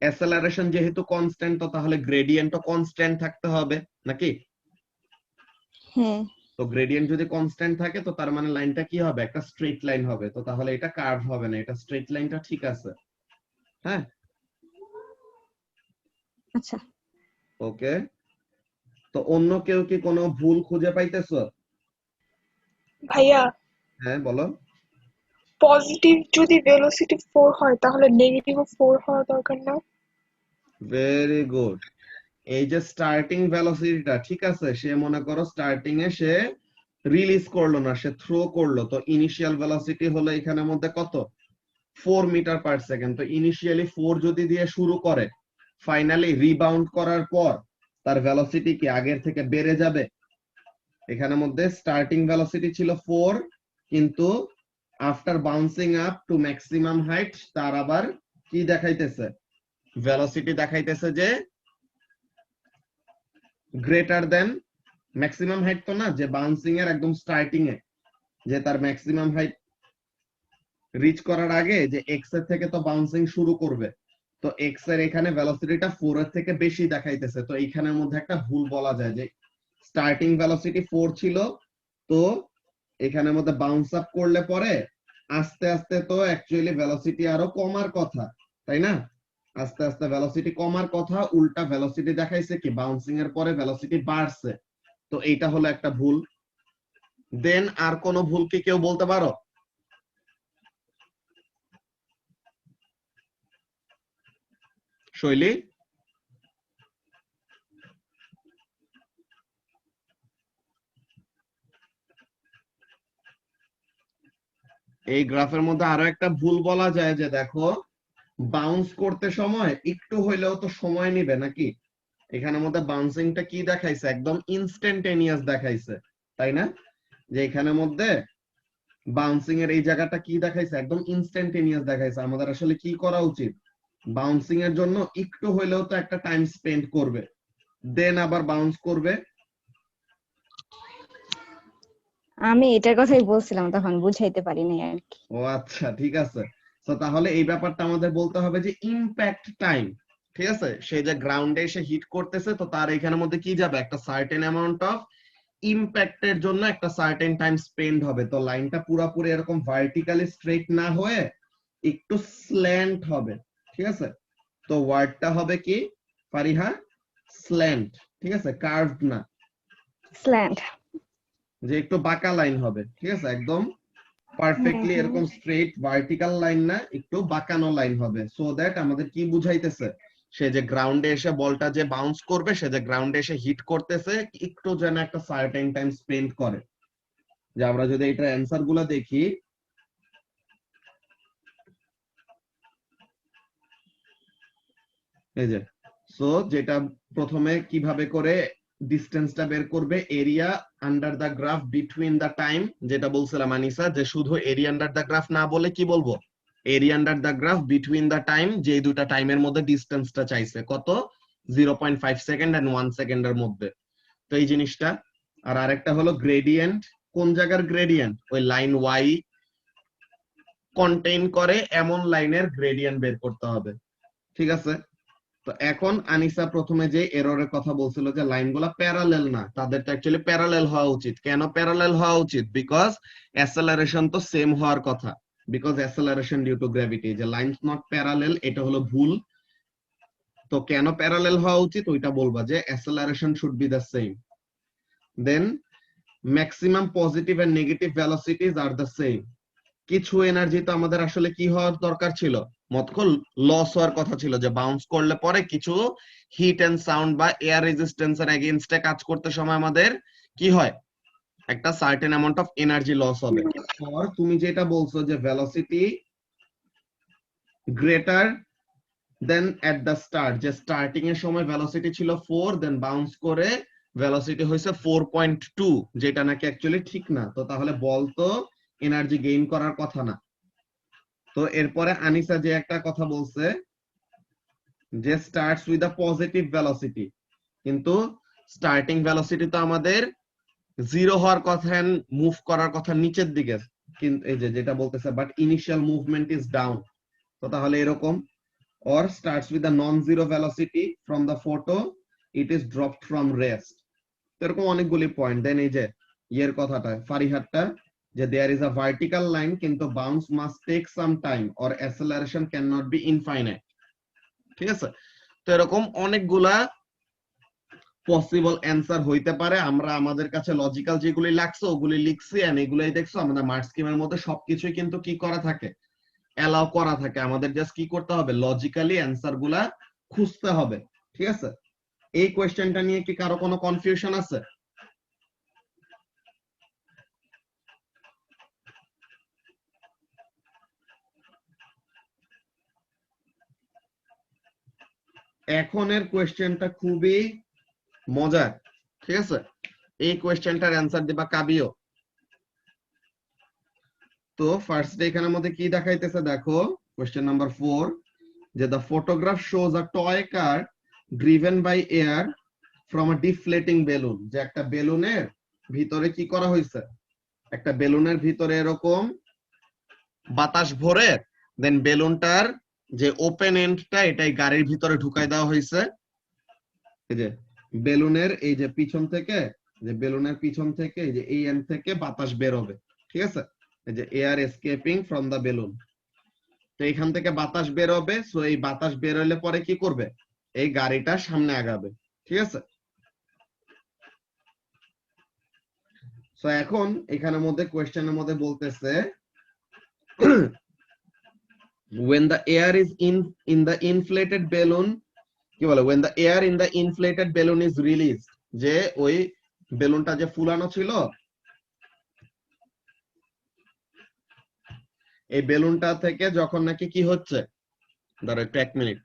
অ্যাসেলারেশন যেহেতু কনস্ট্যান্ট, তো তাহলে গ্রেডিয়েন্টও কনস্ট্যান্ট থাকতে হবে নাকি? হ্যাঁ। তো গ্রেডিয়েন্ট যদি কনস্ট্যান্ট থাকে, তো তার মানে লাইনটা কি হবে, একটা স্ট্রেট লাইন হবে। তো তাহলে এটা কার্ভ হবে না, এটা স্ট্রেট লাইনটা ঠিক আছে। হ্যাঁ, আচ্ছা, ওকে। তো অন্য কেউ কি কোনো ভুল খুঁজে পাইতেছো? ভাইয়া, হ্যাঁ বলো। পজিটিভ যদি ভেলোসিটি 4 হয় তাহলে নেগেটিভও 4 হওয়া দরকার না? Very good. এই যে স্টার্টিং ভেলোসিটিটা, ঠিক আছে, সে মনে করো স্টার্টিং এ সে রিলিজ করলো না, সে থ্রো করলো। তো ইনিশিয়াল ভেলোসিটি হলো এখানের মধ্যে কত, 4 মিটার পার সেকেন্ড। তো ইনিশিয়ালি 4 যদি দিয়ে শুরু করে, ফাইনালি রিবাউন্ড করার পর তার ভেলোসিটি কি আগের থেকে বেড়ে যাবে? এখানের মধ্যে স্টার্টিং ভেলোসিটি ছিল 4, কিন্তু after bouncing up to maximum height তার আবার কি দেখাইতেছে, ভেলোসিটি দেখাইতেছে যে গ্রেটার দেন ম্যাক্সিমাম হাইট। তো না, যে বাউন্সিং এর একদম স্টার্টিং এ যে তার ম্যাক্সিমাম হাইট রিচ করার আগে যে এক্স এর থেকে তো বাউন্সিং শুরু করবে, তো এক্স এর এখানে ভেলোসিটিটা 4 এর থেকে বেশি দেখাইতেছে। তো এইখানের মধ্যে একটা ভুল বলা যায়, যে স্টার্টিং ভেলোসিটি 4 ছিল, তো এখানের মধ্যে বাউন্স আপ করলে পরে আস্তে আস্তে তো অ্যাকচুয়ালি ভেলোসিটি আরো কমার কথা, তাই না? আস্তে আস্তে ভেলোসিটি কমার কথা, উল্টা ভেলোসিটি দেখাইছে কি বাউন্সিং এর পরে ভেলোসিটি বাড়ছে। তো এইটা হলো একটা ভুল। দেন আর কোন ভুল কি কেউ বলতে পারো? শৈলী, এই গ্রাফের মধ্যে আরো একটা ভুল বলা যায়, যে দেখো বাউন্স করতে সময় একটু হইলেও তো সময় নিবে নাকি? এখানের মধ্যে বাউন্সিংটা কি দেখাইছে, একদম ইনস্ট্যান্টেনিয়াস দেখাইছে, তাই না? যে এখানের মধ্যে বাউন্সিং এর এই জায়গাটা কি দেখাইছে, একদম ইনস্ট্যান্টেনিয়াস দেখাইছে। আমাদের আসলে কি করা উচিত, বাউন্সিং এর জন্য একটু হইলেও তো একটা টাইম স্পেন্ড করবে, দেন আবার বাউন্স করবে। আমি এটার কথাই বলছিলাম, তখন বুঝাইতে পারি নাই আর কি। ও আচ্ছা, ঠিক আছে। তো তাহলে এই ব্যাপারটা আমাদের বলতে হবে যে ইমপ্যাক্ট টাইম, ঠিক আছে? সে যে গ্রাউন্ডে এসে হিট করতেছে, তো তার এখানের মধ্যে কি যাবে, একটা সার্টেন অ্যামাউন্ট অফ ইম্প্যাক্টের জন্য একটা সার্টেন টাইম স্পেন্ড হবে। তো লাইনটা পুরোপুরি এরকম ভার্টিক্যালি স্ট্রেট না হয়ে একটু স্ল্যান্ট হবে, ঠিক আছে? তো ওয়ার্ডটা হবে কি ফারিহা? স্ল্যান্ট, ঠিক আছে, কার্ভড না, স্ল্যান্ট। যে একটু বাঁকা লাইন হবে, ঠিক আছে, একদম পারফেক্টলি এরকম স্ট্রেট ভার্টিক্যাল লাইন না, একটু বাঁকানো লাইন হবে। সো দ্যাট আমাদের কি বুঝাইতেছে, সে যে গ্রাউন্ডে এসে বলটা যে বাউন্স করবে, সে যে গ্রাউন্ডে এসে হিট করতেছে, একটু যেন একটা সার্টেন টাইম স্পেন্ড করে। যে আমরা যদি এটার অ্যান্সার গুলা দেখি, এই যে সো যেটা প্রথমে কিভাবে করে ডিসটেন্সটা বের করবে, area under the graph between the time, যেটা বলছিলাম আনিসা, যে শুধু এরিয়া আন্ডার দা গ্রাফ না বলে কি বলবো, area under the graph between the time, যে দুটা টাইমের মধ্যে ডিসটেন্সটা চাইছে কত, 0.5 সেকেন্ড এন্ড 1 সেকেন্ডের মধ্যে। তো এই জিনিসটা। আর আরেকটা হলো গ্রেডিয়েন্ট, কোন জায়গার গ্রেডিয়েন্ট, ওই লাইন ওয়াই কন্টেইন করে এমন লাইনের গ্রেডিয়েন্ট বের করতে হবে, ঠিক আছে? তো এখন আনিসা প্রথমে যে এররের কথা বলছিল যে লাইনগুলো প্যারালেল না, তাদের তো অ্যাকচুয়ালি প্যারালেল হওয়া উচিত। কেন প্যারালেল হওয়া উচিত? বিকজ অ্যাসেলারেশন তো সেম হওয়ার কথা, বিকজ অ্যাসেলারেশন ডিউ টু গ্র্যাভিটি। যে লাইনস নট প্যারালেল, এটা হলো ভুল। তো কেন প্যারালেল হওয়া উচিত ওইটা বলবা, যে acceleration should be the same. Then maximum positive and negative velocities are the same. কিছু এনার্জি তো আমাদের আসলে কি হওয়ার দরকার ছিল, মতকল লস হওয়ার কথা ছিল, যে বাউন্স করলে পরে কিছু হিট এন্ড সাউন্ড বা এয়ার রেজিস্ট্যান্স এর এগেইনস্টে কাজ করতে সময় আমাদের কি হয়, একটা certain amount of energy loss হবে। আর তুমি যেটা বলছো যে velocity greater than at the start, যে স্টার্টিং এর সময় ভেলোসিটি ছিল 4, দেন বাউন্স করে ভেলোসিটি হয়েছে 4.2, যেটা নাকি অ্যাকচুয়ালি ঠিক না। তো তাহলে বল তো এনার্জি গেইন করার কথা না। তো এরপরে আনিসা যে একটা কথা বলছে যে starts with a positive velocity, কিন্তু স্টার্টিং ভেলোসিটি তো আমাদের 0 হওয়ার কথা, মুভ করার কথা নিচের দিকে, কিন্তু এই যে যেটা বলতেছে but initial movement is down. তো তাহলে এরকম, or starts with a non-zero velocity from the photo, it is dropped from rest। এরকম অনেকগুলি পয়েন্ট। দেন এই যে ইয়ের কথাটা ফারিহাতটা, যে there is a vertical line কিন্তু bounce must take some time or acceleration cannot be infinite, ঠিক আছে? তো এরকম অনেকগুলা পসিবল অ্যান্সার হইতে পারে। আমরা আমাদের কাছে লজিক্যাল যেগুলি লাগছে ওগুলি লিখছি, এন্ড এগুলাই দেখছো আমাদের মার্কস স্কিমের মধ্যে সবকিছুই কিন্তু কি করা থাকে, অ্যালাউ করা থাকে। আমাদের জাস্ট কি করতে হবে, লজিক্যালি অ্যান্সার গুলা খুঁজতে হবে, ঠিক আছে? এই কোয়েশ্চেনটা নিয়ে কি কারো কোনো কনফিউশন আছে? এখনের কোয়েশ্চেনটা খুবই মজার, ঠিক আছে? এই কোয়েশ্চেনটার অ্যান্সার দিবা কাবিও। তো ফার্স্ট এখানের মধ্যে কি দেখাইতেছে দেখো, কোয়েশ্চেন নাম্বার 4, যে the photograph shows a toy car driven by air from a deflating balloon। যে একটা বেলুনের ভিতরে কি করা হয়েছে, একটা বেলুনের ভিতরে এরকম বাতাস ভরে, দেন বেলুনটার যে ওপেন এন্ডটা এটাই গাড়ির ভিতরে ঢুকাই দেওয়া হয়েছে। এই যে বেলুনের এই যে পিছন থেকে, যে বেলুনের পিছন থেকে এই যে এই এন্ড থেকে বাতাস বের হবে, ঠিক আছে? এই যে air escaping from the balloon. তো এখান থেকে বাতাস বের হবে, সো এই বাতাস বের হলে পরে কি করবে, এই গাড়িটা সামনে আগাবে, ঠিক আছে? সো এখন এখানের মধ্যে কোয়েশ্চেনের মধ্যে বলতেছে when the air is in the inflated balloon, কি বলে, when the air in the inflated balloon is released, যে ওই বেলুনটা যে ফুলানো ছিল, এই বেলুনটা থেকে যখন নাকি কি হচ্ছে, ধরো একটু 1 মিনিট,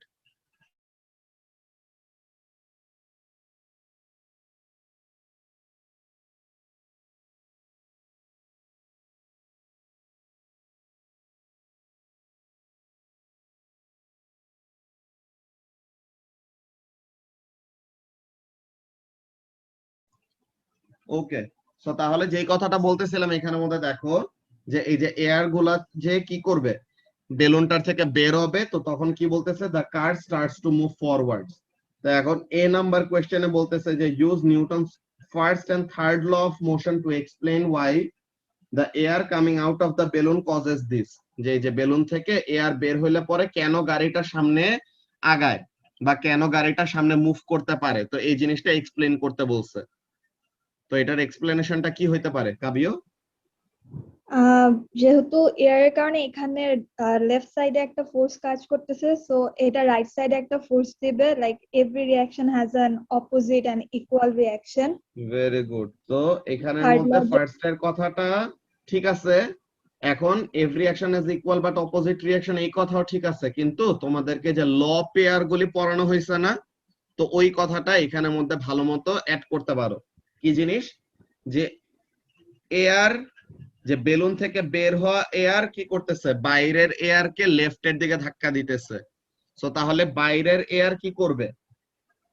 ওকে। সো তাহলে যে কথাটা বলতেছিলাম এখানের মধ্যে দেখো, যে এই যে এয়ার গুলা যে কি করবে, বেলুনটার থেকে বের হবে, তো তখন কি বলতেছে, the car starts to move forwards. তো এখন এ নাম্বার কোয়েশ্চেনে বলতেছে যে use Newton's first and third law of motion to explain why the air coming out of the balloon causes this. যে বেলুন থেকে এয়ার বের হইলে পরে কেন গাড়িটা সামনে আগায় বা কেন গাড়িটা সামনে মুভ করতে পারে, তো এই জিনিসটা এক্সপ্লেইন করতে বলছে। তো এটার এক্সপ্লেনেশনটা কি হইতে পারে কাবিও? যেহেতু এয়ারের কারণে এখানে লেফট সাইডে একটা ফোর্স কাজ করতেছে, সো এটা রাইট সাইডে একটা ফোর্স দিবে, like every reaction has an opposite and equal reaction. Very good. তো এখানের Third মধ্যে law ফার্স্ট এর কথাটা ঠিক আছে, এখন every action is equal but opposite reaction, এই কথাও ঠিক আছে, কিন্তু তোমাদেরকে যে ল পেয়ার গুলি পড়ানো হয়েছে না, তো ওই কথাটা এখানের মধ্যে ভালো মতো অ্যাড করতে পারো। কি জিনিস? যে এয়ার, যে বেলুন থেকে বের হওয়া এয়ার কি করতেছে, বাইরের এয়ারকে লেফটের দিকে ধাক্কা দিতেছে। সো তাহলে বাইরের এয়ার কি করবে,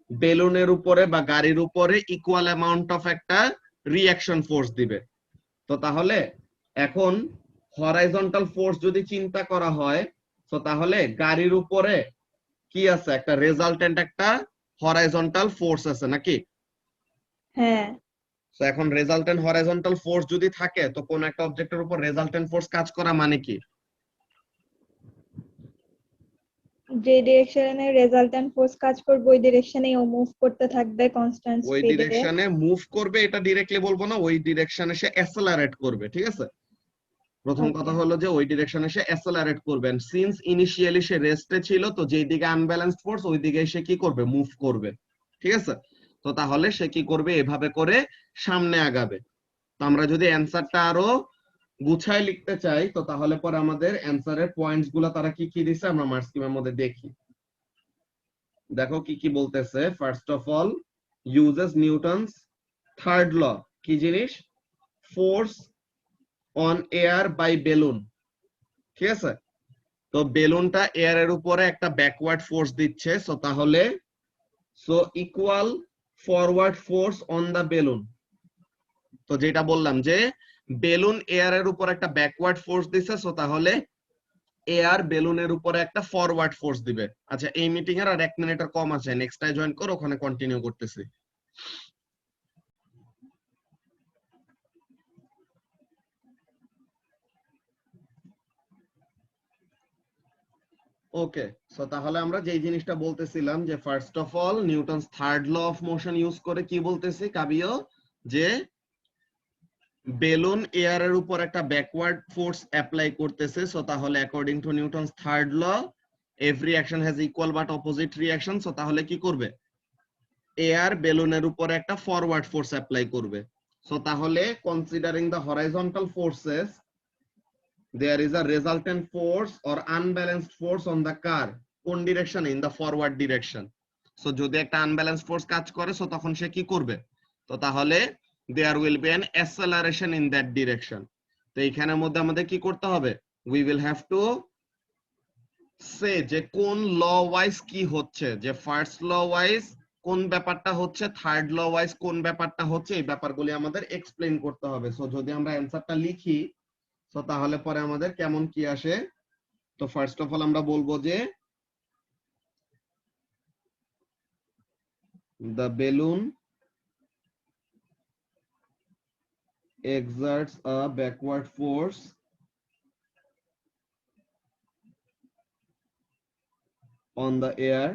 বেলুনের উপরে বা গাড়ির উপরে ইকুয়াল অ্যামাউন্ট অফ একটা রিঅ্যাকশন ফোর্স দিবে। তো তাহলে এখন হরাইজন্টাল ফোর্স যদি চিন্তা করা হয়, তো তাহলে গাড়ির উপরে কি আছে, একটা রেজাল্টেন্ট একটা হরাইজন্টাল ফোর্স আছে নাকি? হ্যাঁ, তো এখন রেজাল্টেন্ট হরাইজন্টাল ফোর্স যদি থাকে, তো কোন একটা অবজেক্টের উপর রেজাল্টেন্ট ফোর্স কাজ করা মানে কি? যে ডিরেকশনে রেজাল্ট্যান্ট ফোর্স কাজ করবে ওই ডিরেকশনে ও মুভ করতে থাকবে কনস্ট্যান্ট ওই স্পিডে। ডিরেকশনে মুভ করবে, এটা ডিরেক্টলি বলবো না, ওই ডিরেকশনে সে অ্যাসেলারেট করবে, ঠিক আছে? প্রথম কথা হলো যে ওই ডিরেকশনে সে অ্যাসেলারেট করবে, সিন্স ইনিশিয়ালি সে রেস্টে ছিল, তো যেই দিকে আনব্যালেন্সড ফোর্স ওই দিকে সে কি করবে, মুভ করবে, ঠিক আছে? তো তাহলে সে কি করবে, এভাবে করে সামনে আগাবে। তো আমরা যদি অ্যানসারটা আরো গুছায় লিখতে চাই, তো তাহলে পরে আমাদের অ্যানসারের পয়েন্টস গুলা তারা কি কি দিছে আমরা মার্কস স্কিমের মধ্যে দেখি। দেখো কি কি বলতেছে। First of all uses Newton's third law. কি জিনিস? Force on air by balloon, ঠিক আছে? তো বেলুনটা এয়ারের উপরে একটা ব্যাকওয়ার্ড ফোর্স দিচ্ছে, সো তাহলে equal forward force on the balloon. তো যেটা বললাম যে বেলুন এয়ারের উপর একটা ব্যাকওয়ার্ড ফোর্স দিচ্ছে, সো তাহলে এয়ার বেলুনের উপরে একটা ফরওয়ার্ড ফোর্স দিবে। আচ্ছা, এই মিটিং এর আর 1 মিনিটের কম আছে, নেক্সটটাই জয়েন করো, ওখানে কন্টিনিউ করতেছি। ওকে, সো তাহলে আমরা যে জিনিসটা বলতেছিলাম যে first of all Newton's third law of motion use করে কি বলতেছি কাবিও, যে বেলুন এয়ারের উপর একটা ব্যাকওয়ার্ড ফোর্স অ্যাপ্লাই করতেছে, সো তাহলে according to Newton's third law every action has equal but opposite reaction, so তাহলে কি করবে, এয়ার বেলুনের উপরে একটা ফরওয়ার্ড ফোর্স অ্যাপ্লাই করবে। সো তাহলে considering the horizontal forces there is a resultant force or unbalanced force on the car, কোন ডিরেকশন, in the forward direction. So যদি একটা আনব্যালেন্সড ফোর্স কাজ করে, সো তখন সে কি করবে, তো তাহলে there will be an acceleration in that direction। তো এইখানের মধ্যে আমাদের কি করতে হবে, we will have to say যে কোন ল ওয়াইজ কি হচ্ছে, যে ফার্স্ট ল ওয়াইজ কোন ব্যাপারটা হচ্ছে, থার্ড ল ওয়াইজ কোন ব্যাপারটা হচ্ছে, এই ব্যাপারগুলি আমাদের এক্সপ্লেইন করতে হবে। সো যদি আমরা অ্যানসারটা লিখি, তো তাহলে পরে আমাদের কেমন কি আসে। তো ফার্স্ট অফ অল আমরা বলবো যে the balloon exerts a backward force on the air,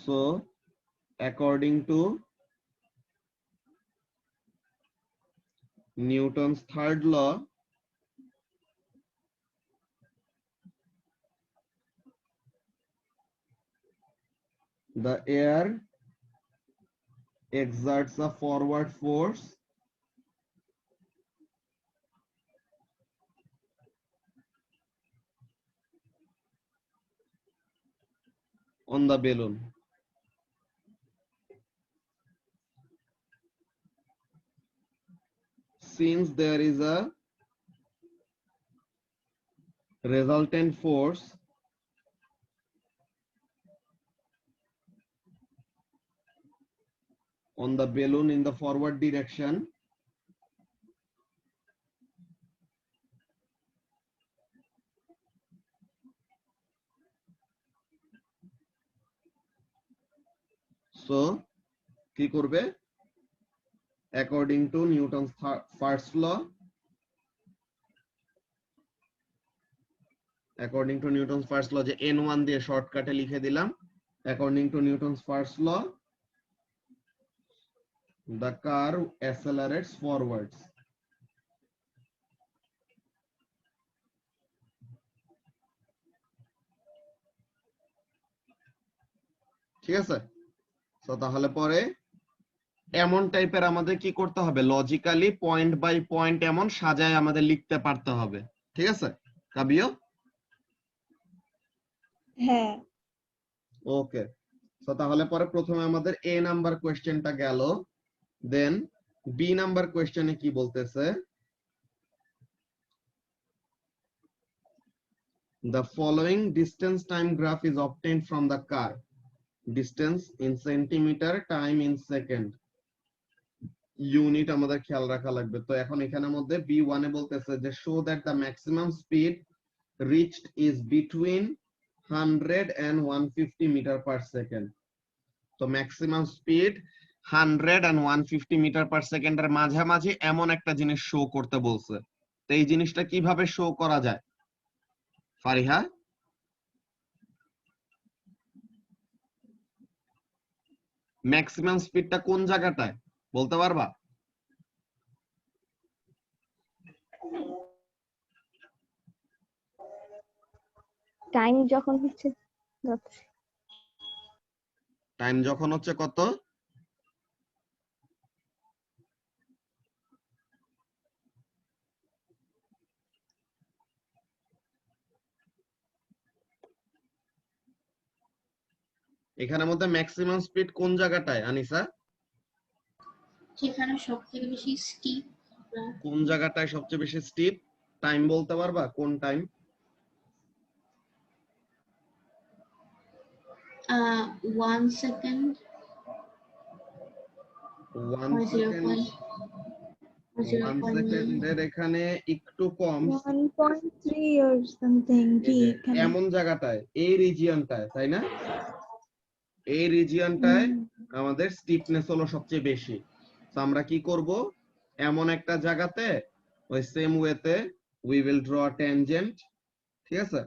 so according to Newton's third law, the air exerts a forward force on the balloon। Since there is a resultant force on the balloon in the forward direction, so কি করবে according to Newton's first law, according to Newton's first law যে n1 দিয়ে শর্টকাটে লিখে দিলাম, according to Newton's first law the curve accelerates forwards. ঠিক আছে, তো তাহলে পরে এমন টাইপের আমাদের কি করতে হবে, লজিক্যালি পয়েন্ট বাই পয়েন্ট এমন সাজায় আমাদের লিখতে পারতে হবে। ঠিক আছে কাবিও? হ্যাঁ। ওকে, তো তাহলে পরে প্রথমে আমাদের এ নাম্বার কোশ্চেনটা গেল, দেন বি নাম্বার কোশ্চেনে কি বলতেছে, the following distance time graph is obtained from the curve, distance in centimeter, time in second, unit আমাদের খেয়াল রাখা লাগবে। তো এখন এখানের মধ্যে B1 এ বলতেছে যে show that the maximum speed reached is between 100 and 150 meter per second. তো maximum speed 100 and 150 metre per সেকেন্ডের মাঝামাঝি এমন একটা জিনিস শো করতে বলছে। তো এই জিনিসটা কিভাবে শো করা যায় ফারিহা? ম্যাক্সিমাম স্পিডটা কোন জায়গাটায় বলতে পারবা? টাইম যখন হচ্ছে টাইম যখন হচ্ছে কত? এখানের মধ্যে ম্যাক্সিমাম স্পিড কোন জায়গাটায় আনিসা? যেখানে সবথেকে বেশি স্টিপ। কোন জায়গাটায় সবচেয়ে বেশি স্টিপ? টাইম বলতে পারবা কোন টাইম? 1 সেকেন্ড 1 সেকেন্ড 1 সেকেন্ডের এখানে একটু কম, 1.3 or something কি এখানে এমন জায়গাটায় এই রিজিয়নটায়, তাই না? এই রিজিয়নটায় আমাদের স্টিফনেস হলো সবচেয়ে বেশি। তো আমরা কি করব, এমন একটা জায়গাতে ওই সেম ওয়েতে উই উইল ড্র ট্যানজেন্ট। ঠিক আছে,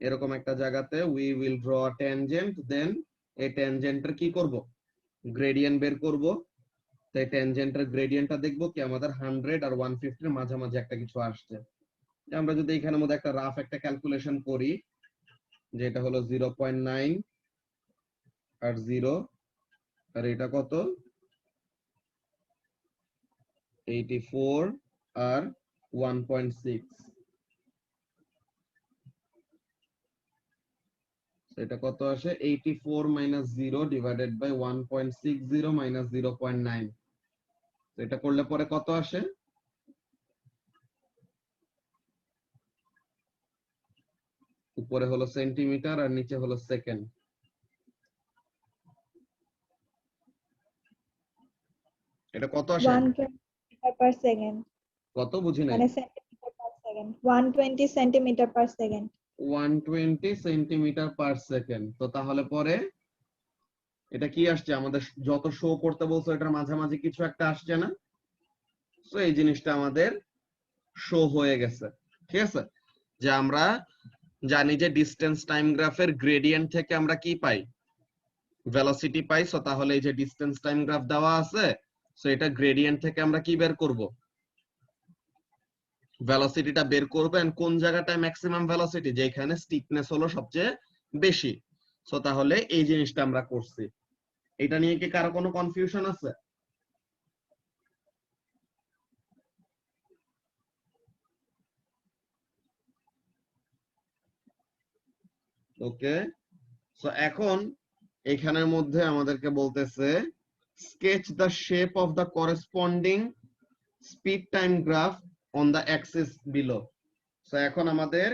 এরকম একটা জায়গাতে উই উইল ড্র ট্যানজেন্ট, দেন এই ট্যানজেন্টের কি করব, গ্রেডিয়েন্ট বের করব। তাই ট্যানজেন্টের গ্রেডিয়েন্টটা দেখব কি আমাদের 100 আর 150 এর মাঝামাঝি একটা কিছু আসছে। আমরা যদি এখানের মধ্যে একটা রাফ একটা ক্যালকুলেশন করি, যেটা হলো 0.9 আর 0, আর এটা কত 84 আর 1.6, এটা কত আসে 84 মাইনাস 0 ডিভাইডেড বাই 1.60 মাইনাস 0.9। এটা করলে পরে কত আসে, উপরে হলো সেন্টিমিটার আর নিচে হলো সেকেন্ড। এটা কত আসে? 120 মিটার পার সেকেন্ড। কত বুঝি নাই? মানে centimetre per second, 120 centimetre per second. 120 centimetre per second. তো তাহলে পরে এটা কি আসছে, আমাদের যত শো করতে বলছো এটার মাঝামাঝি কিছু একটা আসছে না? তো এই জিনিসটা আমাদের শো হয়ে গেছে। ঠিক আছে, যে আমরা জানি যে ডিসটেন্স টাইম গ্রাফের গ্রেডিয়েন্ট থেকে আমরা কি পাই, ভেলোসিটি পাই। সো তাহলে এই যে ডিসটেন্স টাইম গ্রাফ দেওয়া আছে, সো এটা গ্রেডিয়েন্ট থেকে আমরা কি বের করব, ভেলোসিটিটা বের করব। এন্ড কোন জায়গাটায় ম্যাক্সিমাম ভেলোসিটি, যেখানে স্টিফনেস হলো সবচেয়ে বেশি। সো তাহলে এই জিনিসটা আমরা করছি। এটা নিয়ে কি কারো কোনো কনফিউশন আছে? ওকে, সো এখন এখানের মধ্যে আমাদেরকে বলতেছে sketch the shape of the corresponding speed time graph on the Axis below. So এখন আমাদের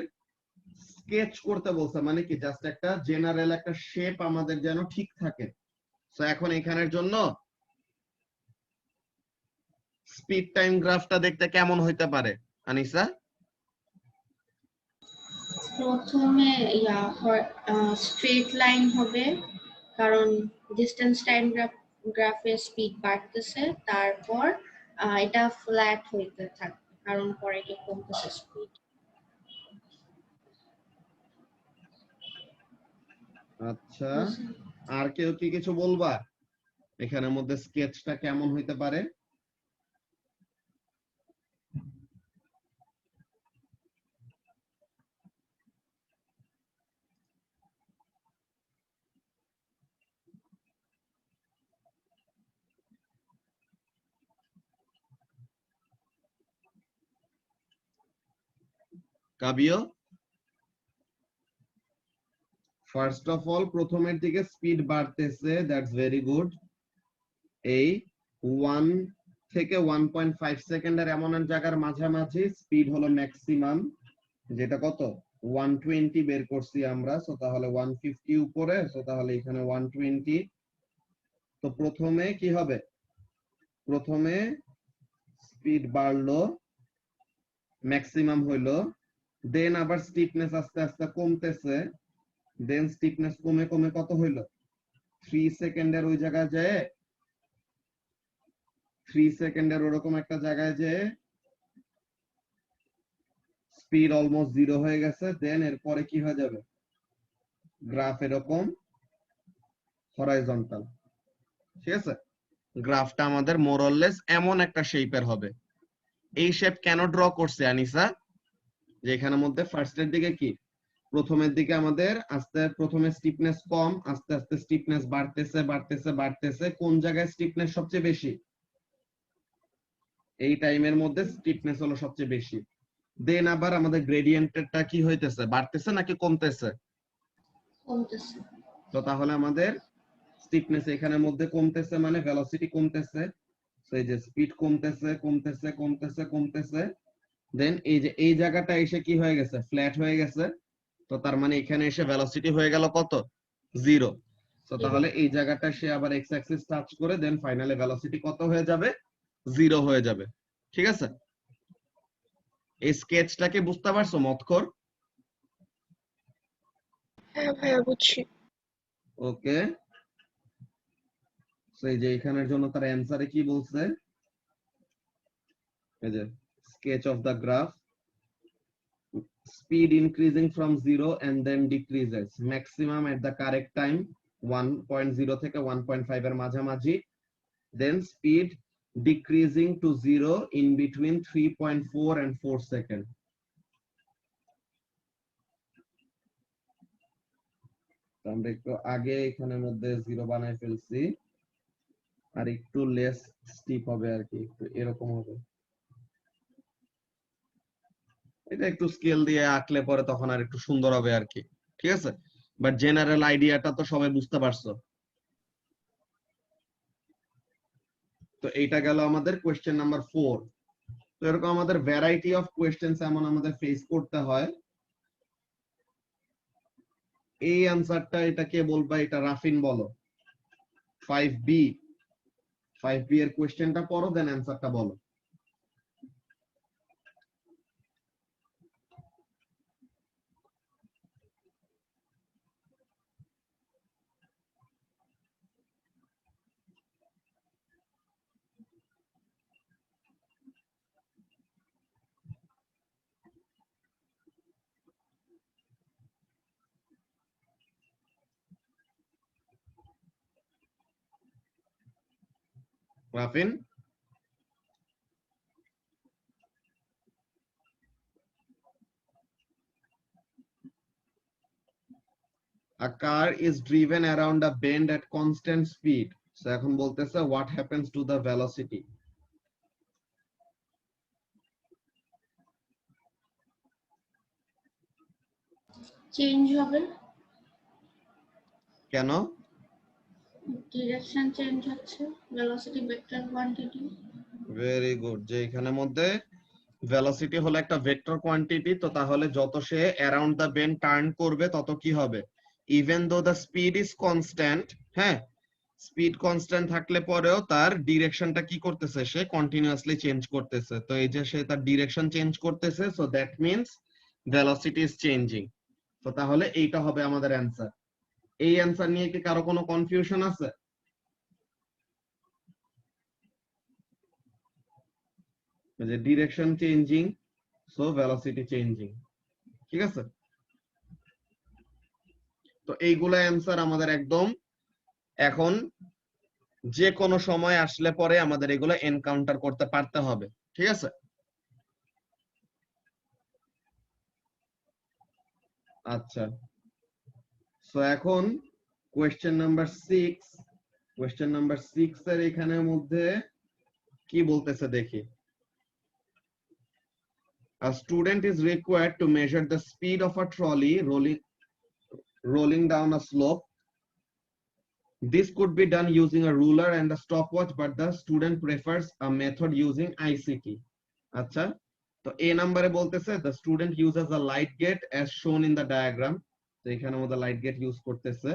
স্কেচ করতে বলছে, মানে কি জাস্ট একটা জেনারেল একটা শেপ আমাদের যেন ঠিক থাকে। সো এখন এখানের জন্য স্পিড টাইম গ্রাফটা দেখতে কেমন হইতে পারে আনিসা? প্রথমে স্ট্রেট লাইন হবে, কারণ ডিস্টেন্স টাইম গ্রাফ গ্রাফের স্পিড বাড়তেছে, তারপর এটা ফ্ল্যাট হইতে থাকবে কারণ পরে এটা কমতেছে স্পিড। আচ্ছা, আর কেউ কি কিছু বলবা এখানের মধ্যে স্কেচটা কেমন হইতে পারে? কাবিও, ফার্স্ট অফ অল প্রথমের দিকে স্পিড বাড়তেছে, দ্যাটস ভেরি গুড। এই 1 থেকে 1.5 সেকেন্ডের এমন এক জায়গার মাঝামাঝি স্পিড হলো ম্যাক্সিমাম, যেটা কত 120 বের করছি আমরা। সো তাহলে 150 উপরে, সো তাহলে এখানে 120। তো প্রথমে কি হবে, প্রথমে স্পিড বাড়লো, ম্যাক্সিমাম হইলো, দেন আবার স্টিফনেস আস্তে আস্তে কমতেছে, দেন স্টিফনেস কমে কমে কত হইলো 3 সেকেন্ডের ওই জায়গায় যায়, 3 সেকেন্ডের ওরকম একটা জায়গায় যে স্পিড অলমোস্ট 0 হয়ে গেছে। দেন এরপরে কি হয়ে যাবে, গ্রাফ এরকম হরাইজন্টাল। ঠিক আছে, গ্রাফটা আমাদের মোরলেস এমন একটা শেপের হবে। এই শেপ কেন ড্র করছে আনিসা, যে এখানের মধ্যে ফার্স্টের দিকে কি, প্রথমের দিকে আমাদের প্রথমে স্টিফনেস কম, আস্তে আস্তে স্টিফনেস বাড়তেছে বাড়তেছে বাড়তেছে। কোন জায়গায় স্টিফনেস সবচেয়ে বেশি, এই টাইমের মধ্যে স্টিফনেস হলো সবচেয়ে বেশি। দেন আবার আমাদের গ্রেডিয়েন্টটা কি হইতেছে, বাড়তেছে নাকি কমতেছে? কমতেছে। তো তাহলে আমাদের স্টিফনেস এখানের মধ্যে কমতেছে মানে ভেলোসিটি কমতেছে। তো এই যে স্পিড কমতেছে কমতেছে কমতেছে কমতেছে, দেন এই যে এই জায়গাটা এসে কি হয়ে গেছে, ফ্ল্যাট হয়ে গেছে। তো তার মানে এখানে এসে ভেলোসিটি হয়ে গেল কত, 0। তো তাহলে এই জায়গাটা সে আবার এক্স অ্যাক্সিস টাচ করে দেন ফাইনালি ভেলোসিটি কত হয়ে যাবে, 0 হয়ে যাবে। ঠিক আছে, এই স্কেচটাকে বুঝতে পারছো মতখর? হ্যাঁ ভাইয়া বুঝছি। ওকে, এই যে এখানের জন্য তার অ্যানসারে কি বলছে, এই যে sketch of the graph, speed increasing from 0 and then decreases maximum at the correct time 1.0 থেকে 1.5 এর মাঝামাঝি, then speed decreasing to 0 in between 3.4 and 4 second। আমরা একটু আগে এখানের মধ্যে 0 বানায় ফেলছি, আর একটু লেস স্টিপ হবে আর কি, একটু এরকম হবে। এটা একটু স্কেল দিয়ে আঁকলে পরে তখন আর একটু সুন্দর হবে আর কি। ঠিক আছে, বাট জেনারেল আইডিয়াটা তো সবাই বুঝতে পারছো। তো এইটা গেল আমাদের কোয়েশ্চেন নাম্বার 4। তো এরকম আমাদের ভ্যারাইটি অফ কোয়েশ্চেন্স এমন আমাদের ফেস করতে হয়। এই অ্যানসারটা এটা কে বলবা, এটা রাফিন বলো। 5B, 5B এর কোয়েশ্চেনটা পড়ো, দেন অ্যানসারটা বলো। রাফিন, a car is driven around a bend at constant speed, so এখন বলতেছে what happens to the velocity। Change হবে, কেন? ডিরেকশন চেঞ্জ হচ্ছে, velocity vector quantity. Very good, যে এখানের মধ্যে ভেলোসিটি হলো একটা ভেক্টর কোয়ান্টিটি, তো তাহলে যত সে অ্যারাউন্ড দ্য বেন্ড টার্ন করবে তত কি হবে, even though the speed is constant, হ্যাঁ, স্পিড কনস্ট্যান্ট থাকলে পরেও তার ডিরেকশনটা কি করতেছে, সে কন্টিনিউয়াসলি চেঞ্জ করতেছে। তো এই যে সে তার ডিরেকশন চেঞ্জ করতেছে, so that means velocity is changing. তো তাহলে এইটা হবে আমাদের অ্যান্সার। এই অ্যান্সার নিয়ে কি কারো কোনো কনফিউশন আছে? যে direction changing, so velocity changing. ঠিক আছে, তো এইগুলা অ্যান্সার আমাদের একদম এখন যে কোনো সময় আসলে পরে আমাদের এগুলো এনকাউন্টার করতে পারতে হবে। ঠিক আছে, আচ্ছা, সো এখন কোয়েশ্চেন নাম্বার 6, কোয়েশ্চেন নাম্বার 6 এর এখানের মধ্যে কি বলতেছে দেখি। A student is required to measure the speed of a trolley rolling down a slope. This could be done using a ruler and a stopwatch, but the student prefers a method using ICT. আচ্ছা, তো A নম্বরে বলতেছে the student uses a light gate as shown in the diagram. তো এখানে মধ্যে লাইট গেট ইউজ করতেছে।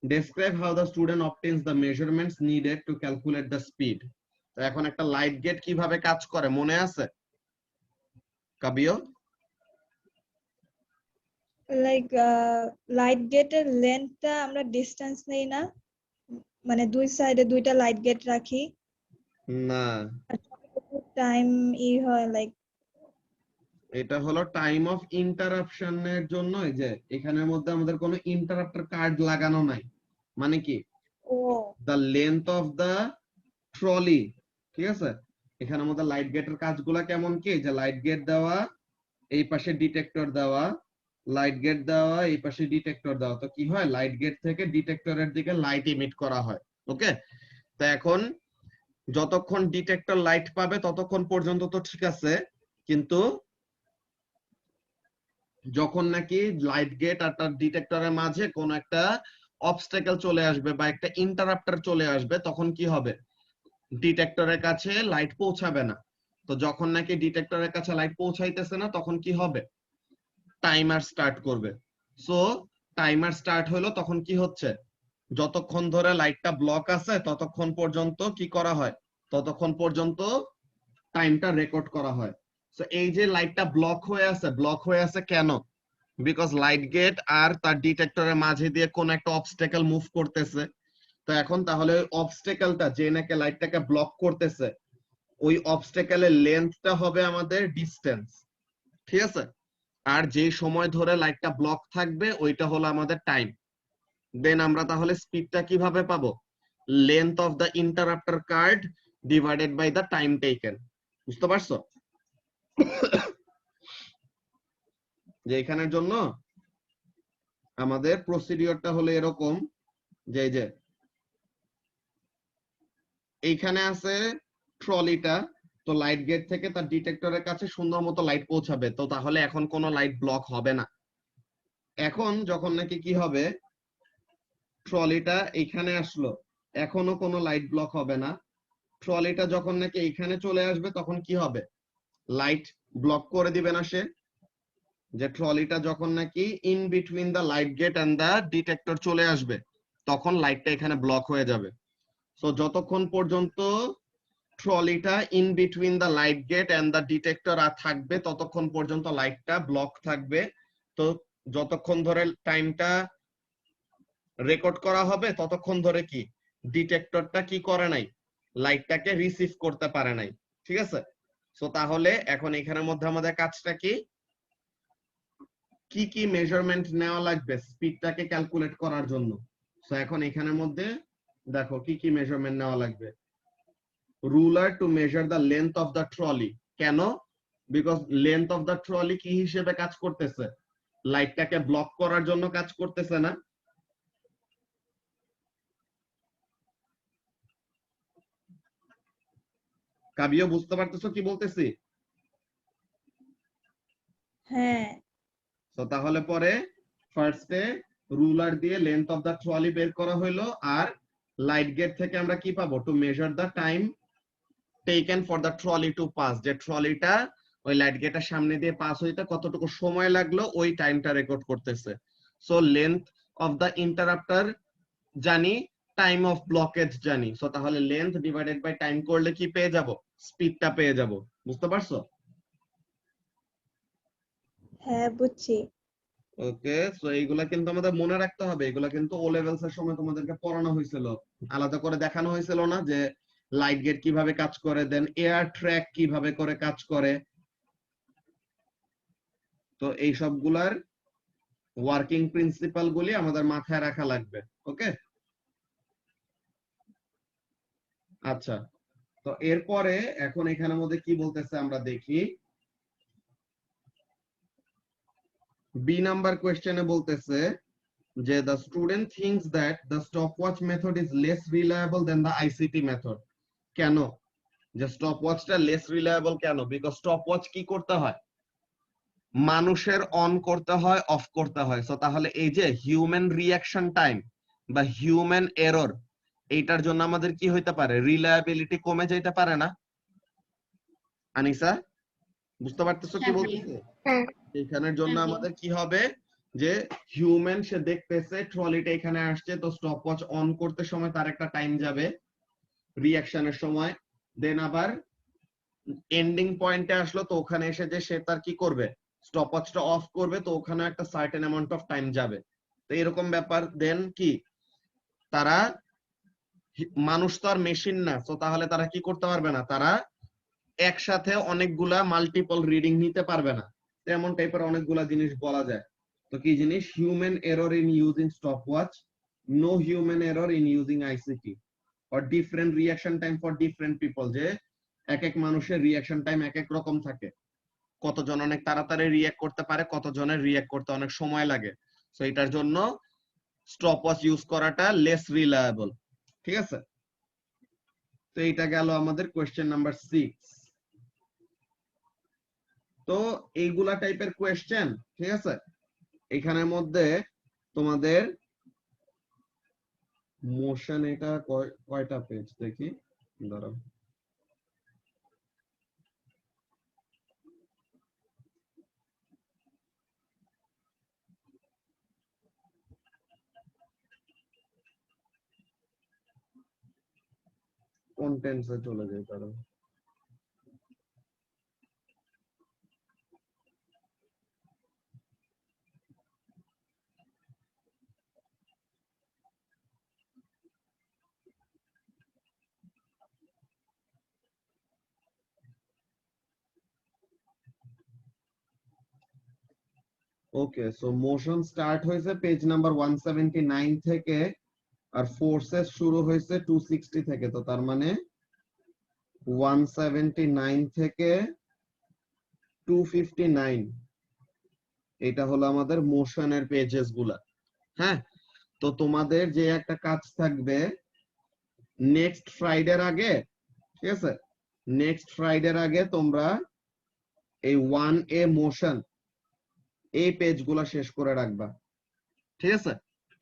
Describe how the student obtains the measurements needed to calculate the speed. তো এখন একটা লাইট গেট কিভাবে কাজ করে মনে আছে কাবিও? লাইক লাইট গেটের লেন্থটা আমরা ডিসটেন্স নেই না, মানে দুই সাইডে দুইটা লাইট গেট রাখি, না, টাইম হয় লাইক এটা হলো টাইম অফ ইন্টারাপশনের জন্য। এই যে এখানের মধ্যে আমাদের কোনো ইন্টারাপ্টার কার্ড লাগানো নাই, মানে কি ও the length of the trolley. ঠিক আছে, এখানের মধ্যে লাইট গেটের কাজগুলা কেমন কি, যে লাইট গেট দেওয়া, এই পাশে ডিটেক্টর দেওয়া, লাইট গেট দেওয়া, এই পাশে ডিটেক্টর দেওয়া, তো কি হয় লাইট গেট থেকে ডিটেক্টরের দিকে লাইট ইমিট করা হয়। ওকে, তো এখন যতক্ষণ ডিটেক্টর লাইট পাবে ততক্ষণ পর্যন্ত তো ঠিক আছে, কিন্তু যখন নাকি লাইট গেট আর তার ডিটেক্টরের মাঝে কোন একটা অবস্টাকেল চলে আসবে বা একটা ইন্টারাপ্টার চলে আসবে, তখন কি হবে, ডিটেক্টরের কাছে লাইট পৌঁছাবে না। তো যখন নাকি ডিটেক্টরের কাছে লাইট পৌঁছাইতেছে না তখন কি হবে, টাইমার স্টার্ট করবে। সো টাইমার স্টার্ট হলো, তখন কি হচ্ছে, যতক্ষণ ধরে লাইটটা ব্লক আছে ততক্ষণ পর্যন্ত কি করা হয়, ততক্ষণ পর্যন্ত টাইমটা রেকর্ড করা হয়। সো এই যে লাইটটা ব্লক হয়ে আছে কেন, বিকজ লাইট গেট আর তার ডিটেক্টরের মাঝে দিয়ে কোন একটা অবস্টাকেল মুভ করতেছে। তো এখন তাহলে ওই অবস্টাকেলটা যে নাকি লাইটটাকে ব্লক করতেছে, ওই অবস্টাকেলের লেন্থটা হবে আমাদের ডিসটেন্স। ঠিক আছে, আর যে সময় ধরে লাইটটা ব্লক থাকবে ওইটা হলো আমাদের টাইম। দেন আমরা তাহলে স্পিডটা কিভাবে পাবো, length of the interrupter card divided by the time taken. বুঝতে পারছো? যে এখানের জন্য আমাদের প্রসিডিওরটা হলো এরকম, যে এই যে এইখানে আছে ট্রলিটা, তো লাইট গেট থেকে তার ডিটেক্টরের কাছে সুন্দর মতো লাইট পৌঁছাবে, তো তাহলে এখন কোনো লাইট ব্লক হবে না। এখন যখন নাকি কি হবে, ট্রলিটা এইখানে আসলো, এখনো কোনো লাইট ব্লক হবে না। ট্রলিটা যখন নাকি এইখানে চলে আসবে তখন কি হবে, লাইট ব্লক করে দিবে না সে, যে ট্রলিটা যখন নাকি in between the light gate and the detector চলে আসবে তখন লাইটটা এখানে ব্লক হয়ে যাবে। সো যতক্ষণ পর্যন্ত ট্রলিটা in between the light gate and the detector আর থাকবে ততক্ষণ পর্যন্ত লাইটটা ব্লক থাকবে। তো যতক্ষণ ধরে টাইমটা রেকর্ড করা হবে ততক্ষণ ধরে কি ডিটেক্টরটা কি করে নাই, লাইটটাকে রিসিভ করতে পারে নাই। ঠিক আছে, সো তাহলে এখন এখানের মধ্যে আমাদের কাজটা কি কি মেজারমেন্ট নেওয়া লাগবে স্পিডটাকে ক্যালকুলেট করার জন্য। সো এখন এখানের মধ্যে দেখো কি মেজারমেন্ট নেওয়া লাগবে। Ruler to measure the length of the trolley. কেন, because length of the trolley কি হিসেবে কাজ করতেছে, লাইটটাকে ব্লক করার জন্য কাজ করতেছে না। কাবিও বুঝতে পারতেছো কি বলতেছি? হ্যাঁ, তো তাহলে পরে ফার্স্টে রুলার দিয়ে লেন্থ অফ দ্য ট্রলি বের করা হইলো, আর লাইট গেট থেকে আমরা কি পাবো, to measure the time taken for the trolley to pass, যে ট্রলিটা ওই লাইট গেটের সামনে দিয়ে পাস হইতে কতটুকু সময় লাগলো ওই টাইমটা রেকর্ড করতেছে। সো লেন্থ অফ দ্য ইন্টারাপ্টার জানি, টাইম অফ ব্লকেজ জানি, সো তাহলে লেন্থ ডিভাইডেড বাই টাইম করলে কি পেয়ে যাব, স্পিডটা পেয়ে যাব। বুঝতে পারছো? হ্যাঁ বুঝছি। ওকে, সো এইগুলা কিন্তু আমাদের মনে রাখতে হবে, এগুলা কিন্তু ও লেভেলস এর সময় তোমাদেরকে পড়ানো হয়েছিল, আলাদা করে দেখানো হয়েছিল না যে লাইট গেট কিভাবে কাজ করে, দেন এয়ার ট্র্যাক কিভাবে করে কাজ করে। তো এই সবগুলার ওয়ার্কিং প্রিন্সিপাল গুলি আমাদের মাথায় রাখা লাগবে। ওকে, আচ্ছা। তো এরপরে এখন এখানের মধ্যে কি বলতেছে আমরা দেখি। বি নাম্বার কোয়েশ্চেনে বলতেছে যে the student thinks that the stopwatch method is less reliable than the ICT method. কেন যে স্টপওয়াচটা লেস রিলায়েবল কেন? বিকজ স্টপওয়াচ কি করতে হয়, মানুষের অন করতে হয়, অফ করতে হয়। সো তাহলে এই যে হিউম্যান রিঅ্যাকশন টাইম বা হিউম্যান এরর, এইটার জন্য আমাদের কি হইতে পারে, রিলায়েবিলিটি কমে যাইতে পারে না? আনিসা বুঝতে পারতেছো কি হ্যাঁ ভাইয়া। বলতেছে? হ্যাঁ এখানের জন্য হ্যাঁ ভাইয়া। আমাদের কি হবে যে হিউম্যান সে দেখতেছে ট্রলিটা এখানে আসছে, তো স্টপওয়াচ অন করতে সময় তার একটা টাইম যাবে রিঅ্যাকশনের সময়, দেন আবার এন্ডিং পয়েন্টে আসলো, তো ওখানে এসে যে সে তার কি করবে, স্টপওয়াচটা অফ করবে, তো ওখানে একটা সার্টেন অ্যামাউন্ট অফ টাইম যাবে। তো এরকম ব্যাপার। দেন কি তারা মানুষ তো আর মেশিন না, তো তাহলে তারা কি করতে পারবে না, তারা একসাথে অনেকগুলা মাল্টিপল রিডিং নিতে পারবে না। তেমন টাইপের অনেকগুলা জিনিস বলা যায়। তো কি জিনিস, human error in using stopwatch, no human error in using ICT, or different reaction time for different people, যে এক এক মানুষের রিঅ্যাকশন টাইম এক এক রকম থাকে। কতজন অনেক তাড়াতাড়ি রিঅ্যাক্ট করতে পারে, কতজনের রিঅ্যাক্ট করতে অনেক সময় লাগে। সো এটার জন্য স্টপওয়াচ ইউজ করাটা লেস রিলায়েবল। ঠিক আছে, তো এটা গেল আমাদের কোয়েশ্চেন নাম্বার 6। তো এইগুলা টাইপের কোয়েশ্চেন, ঠিক আছে, এখানের মধ্যে তোমাদের মোশন, এটা কয়টা পেজ দেখি, দাঁড়াও। কন্টেন্টসে চলে যাই, দাঁড়াও। ওকে, সো মোশন স্টার্ট হয়েছে পেজ নাম্বার 179 থেকে, আর ফোর্সেস শুরু হয়েছে 260 থেকে। তো তার মানে 179 থেকে 259, এটা হলো আমাদের মোশনের পেজেস গুলা। হ্যাঁ, তো তোমাদের যে একটা কাজ থাকবে নেক্সট ফ্রাইডের আগে, ঠিক আছে, নেক্সট ফ্রাইডের আগে তোমরা এই 1A মোশন এই পেজগুলা শেষ করে রাখবা। ঠিক আছে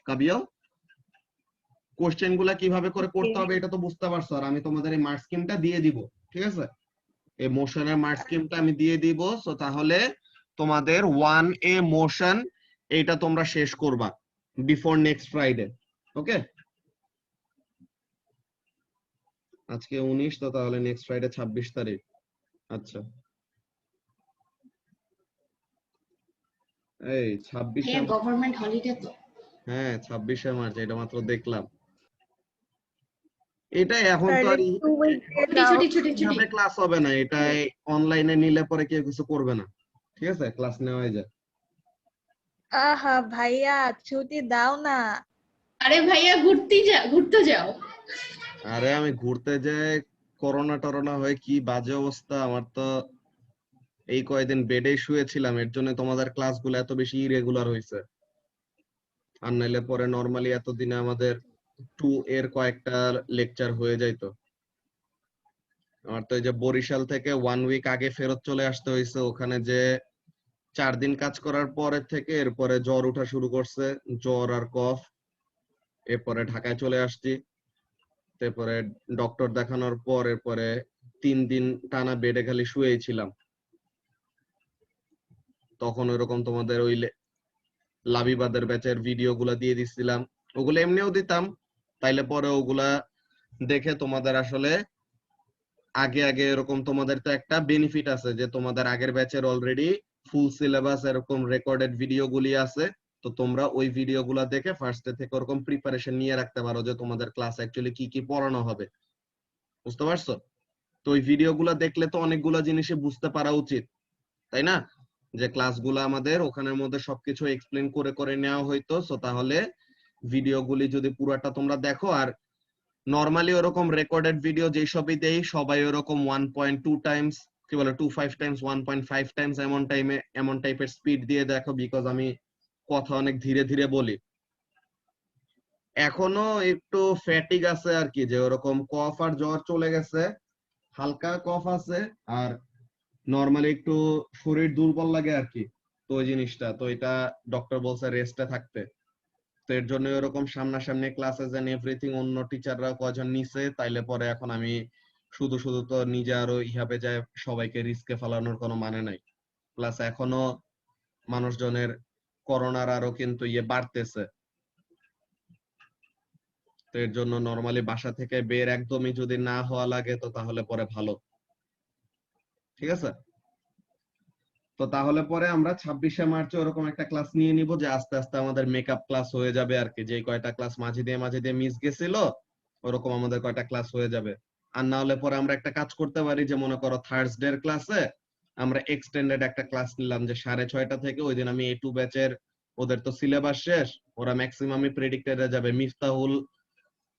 কাবিও, কোশ্চেন গুলা কিভাবে করে করতে হবে এটা তো বুঝতে পারছো, আর আমি তোমাদের এই মার্ক স্কিমটা দিয়ে দিব। ঠিক আছে, এই মোশনের মার্ক স্কিমটা আমি দিয়ে দিব। সো তাহলে তোমাদের 1A মোশন এইটা তোমরা শেষ করবা বিফোর নেক্সট ফ্রাইডে। ওকে, আজকে 19, তো তাহলে নেক্সট ফ্রাইডে 26 তারিখ। আচ্ছা, এই 26 গভর্নমেন্ট হলিডে তো। হ্যাঁ 26শে মার্চ, এটা মাত্র দেখলাম। এটা এখন তো আর একটু wait দিয়ে দাও। ছুটি। ক্লাস হবে না, এটা অনলাইনে নিলে পরে কেউ কিছু করবে না। ঠিক আছে, ক্লাস নেওয়াই যায়। আহা ভাইয়া ছুটি দাও না। আরে ভাইয়া ঘুরতে যাও। আরে আমি ঘুরতে যাই, করোনা টরোনা হয়ে কি বাজে অবস্থা আমার। তো এই কয়েকদিন বেডে শুয়েছিলাম, এর জন্য তোমাদের ক্লাসগুলো এত বেশি ইরেগুলার হয়েছে। আর নাইলে পরে নরমালি এতদিনে আমাদের 2 এর কয়েকটা লেকচার হয়ে যাইতো। আমার তো এই যে বরিশাল থেকে 1 উইক আগে ফেরত চলে আসতে হয়েছে, ওখানে যে 4 দিন কাজ করার পরে থেকে এরপরে জ্বর ওঠা শুরু করছে, জ্বর আর কফ। এরপরে ঢাকায় চলে আসছি, তারপরে ডক্টর দেখানোর পর এরপরে 3 দিন টানা বেডে খালি শুয়েই ছিলাম। তখন ওইরকম তোমাদের ওই লাবিবাদের ব্যাচের ভিডিও গুলা দিয়ে দিছিলাম, ওগুলো এমনিও দিতাম, তাইলে পরে ওগুলা দেখে তোমাদের আসলে আগে আগে এরকম তোমাদের তো একটা বেনিফিট আছে যে তোমাদের আগের ব্যাচের অলরেডি ফুল সিলেবাস এরকম রেকর্ডেড ভিডিও গুলি আছে। তো তোমরা ওই ভিডিও গুলা দেখে ফার্স্টে থেকে ওরকম প্রিপারেশন নিয়ে রাখতে পারো যে তোমাদের ক্লাস অ্যাকচুয়ালি কি কি পড়ানো হবে। বুঝতে পারছো? তো ওই ভিডিওগুলো দেখলে তো অনেকগুলো জিনিসই বুঝতে পারা উচিত, তাই না? যে ক্লাসগুলো আমাদের ওখানের মধ্যে সবকিছু এক্সপ্লেন করে করে নেওয়া হইতো, সো তাহলে ভিডিওগুলি যদি পুরাটা তোমরা দেখো, আর নরমালি ওরকম রেকর্ডেড ভিডিও যেই সবই দেই সবাই ওরকম 1.2 টাইমস, কি বলে 25 টাইমস, 1.5 টাইমস এমন টাইপের স্পিড দিয়ে দেখো, বিকজ আমি কথা অনেক ধীরে ধীরে বলি। এখনো একটু ফ্যাটিগ আছে আর কি, যে ওরকম কফ আর জ্বর চলে গেছে, হালকা কফ আছে, আর নরমালি একটু শরীর দুর্বল লাগে আর কি। তো ওই জিনিসটা তো এটা ডক্টর বলছে রেস্টে থাকতে। তো এর জন্য এরকম সামনাসামনি ক্লাসেস এন্ড এভরিথিং অন্য টিচাররা কজন নিছে, তাইলে পরে এখন আমি শুধু শুধু তো নিজে আরো ইহাবে যায় সবাইকে রিস্কে ফেলানোর কোনো মানে নাই। প্লাস এখনো মানুষজনের করোনার আরো কিন্তু বাড়তেছে। তো এর জন্য নরমালি বাসা থেকে বের একদমই যদি না হওয়া লাগে তো তাহলে পরে ভালো। ঠিক আছে? তো তাহলে পরে আমরা 26শে মার্চে ওরকম একটা ক্লাস নিয়ে নিব, যে আস্তে আস্তে আমাদের মেকআপ ক্লাস হয়ে যাবে আর কি। যে কয়টা ক্লাস মাঝে দিয়ে মিস গেছিল ওরকম আমাদের কয়টা ক্লাস হয়ে যাবে। আর না হলে পরে আমরা একটা কাজ করতে পারি, যে মনে করো থার্সডে এর ক্লাসে আমরা এক্সটেন্ডেড একটা ক্লাস নিলাম, যে 6:30 থেকে। ওই দিন আমি A2 ব্যাচের, ওদের তো সিলেবাস শেষ, ওরা ম্যাক্সিমামই প্রেডিক্টেডে যাবে।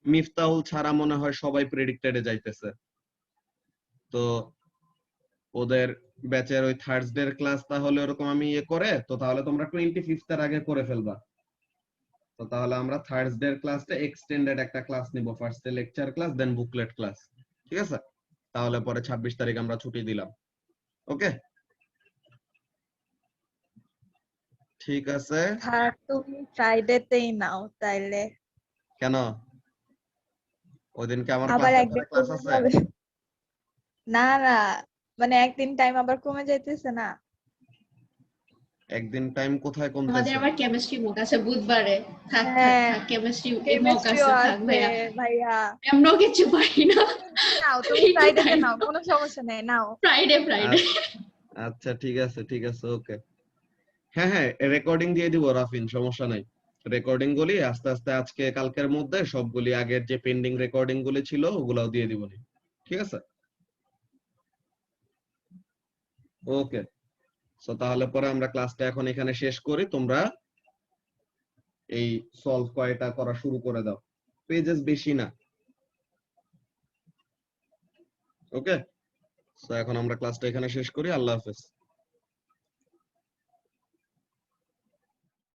মিফতাহুল ছাড়া মনে হয় সবাই প্রেডিক্টেডে যাইতেছে। তো ওদের ব্যাচের ওই থার্সডে এর ক্লাস তাহলে ওরকম আমি করে, তো তাহলে তোমরা 25th এর আগে করে ফেলবা। তো তাহলে আমরা থার্সডে এর ক্লাসটা এক্সটেন্ডেড একটা ক্লাস নিব, ফার্স্টে লেকচার ক্লাস দেন বুকলেট ক্লাস। ঠিক আছে? তাহলে পরে 26 তারিখ আমরা ছুটি দিলাম। ওকে, ঠিক আছে। হ্যাঁ, তুমি ফ্রাইডেতেই নাও তাইলে। কেন? ওই দিনকে আমার আবার ক্লাসের একদিন পরে ক্লাস কমে আছে? যাবে। না না, মানে একদিন টাইম আবার কমে যাইতেছে না। একদিন টাইম কোথায় আমাদের কমতেছে? আবার কেমিস্ট্রি মক আছে বুধবারে। থাক থাক হ্যাঁ, থাক, কেমিস্ট্রি মক কেমিস্ট্রিও আছে, থাক আছে ভাইয়া। ভাইয়া। এমনও কিছু পারি না। নাও, তুমি একটু ফ্রাইডেতে time নাও, দাও। কোনো সমস্যা নেই, নাও। ফ্রাইডে। আচ্ছা ঠিক আছে, ঠিক আছে, ওকে। হ্যাঁ হ্যাঁ, রেকর্ডিং দিয়ে দিব রাফিন, সমস্যা নাই। রেকর্ডিং গুলি আস্তে আস্তে আজকে কালকের মধ্যে সবগুলি আগের যে পেন্ডিং রেকর্ডিং গুলি ছিল ওগুলাও দিয়ে দিব। ঠিক আছে? ওকে, সো তাহলে পরে আমরা ক্লাসটা এখন এখানে শেষ করি। তোমরা এই সলভ কয়টা করা শুরু করে দাও, পেজেস বেশি না। ওকে, সো এখন আমরা ক্লাসটা এখানে শেষ করি। আল্লাহ হাফেজ।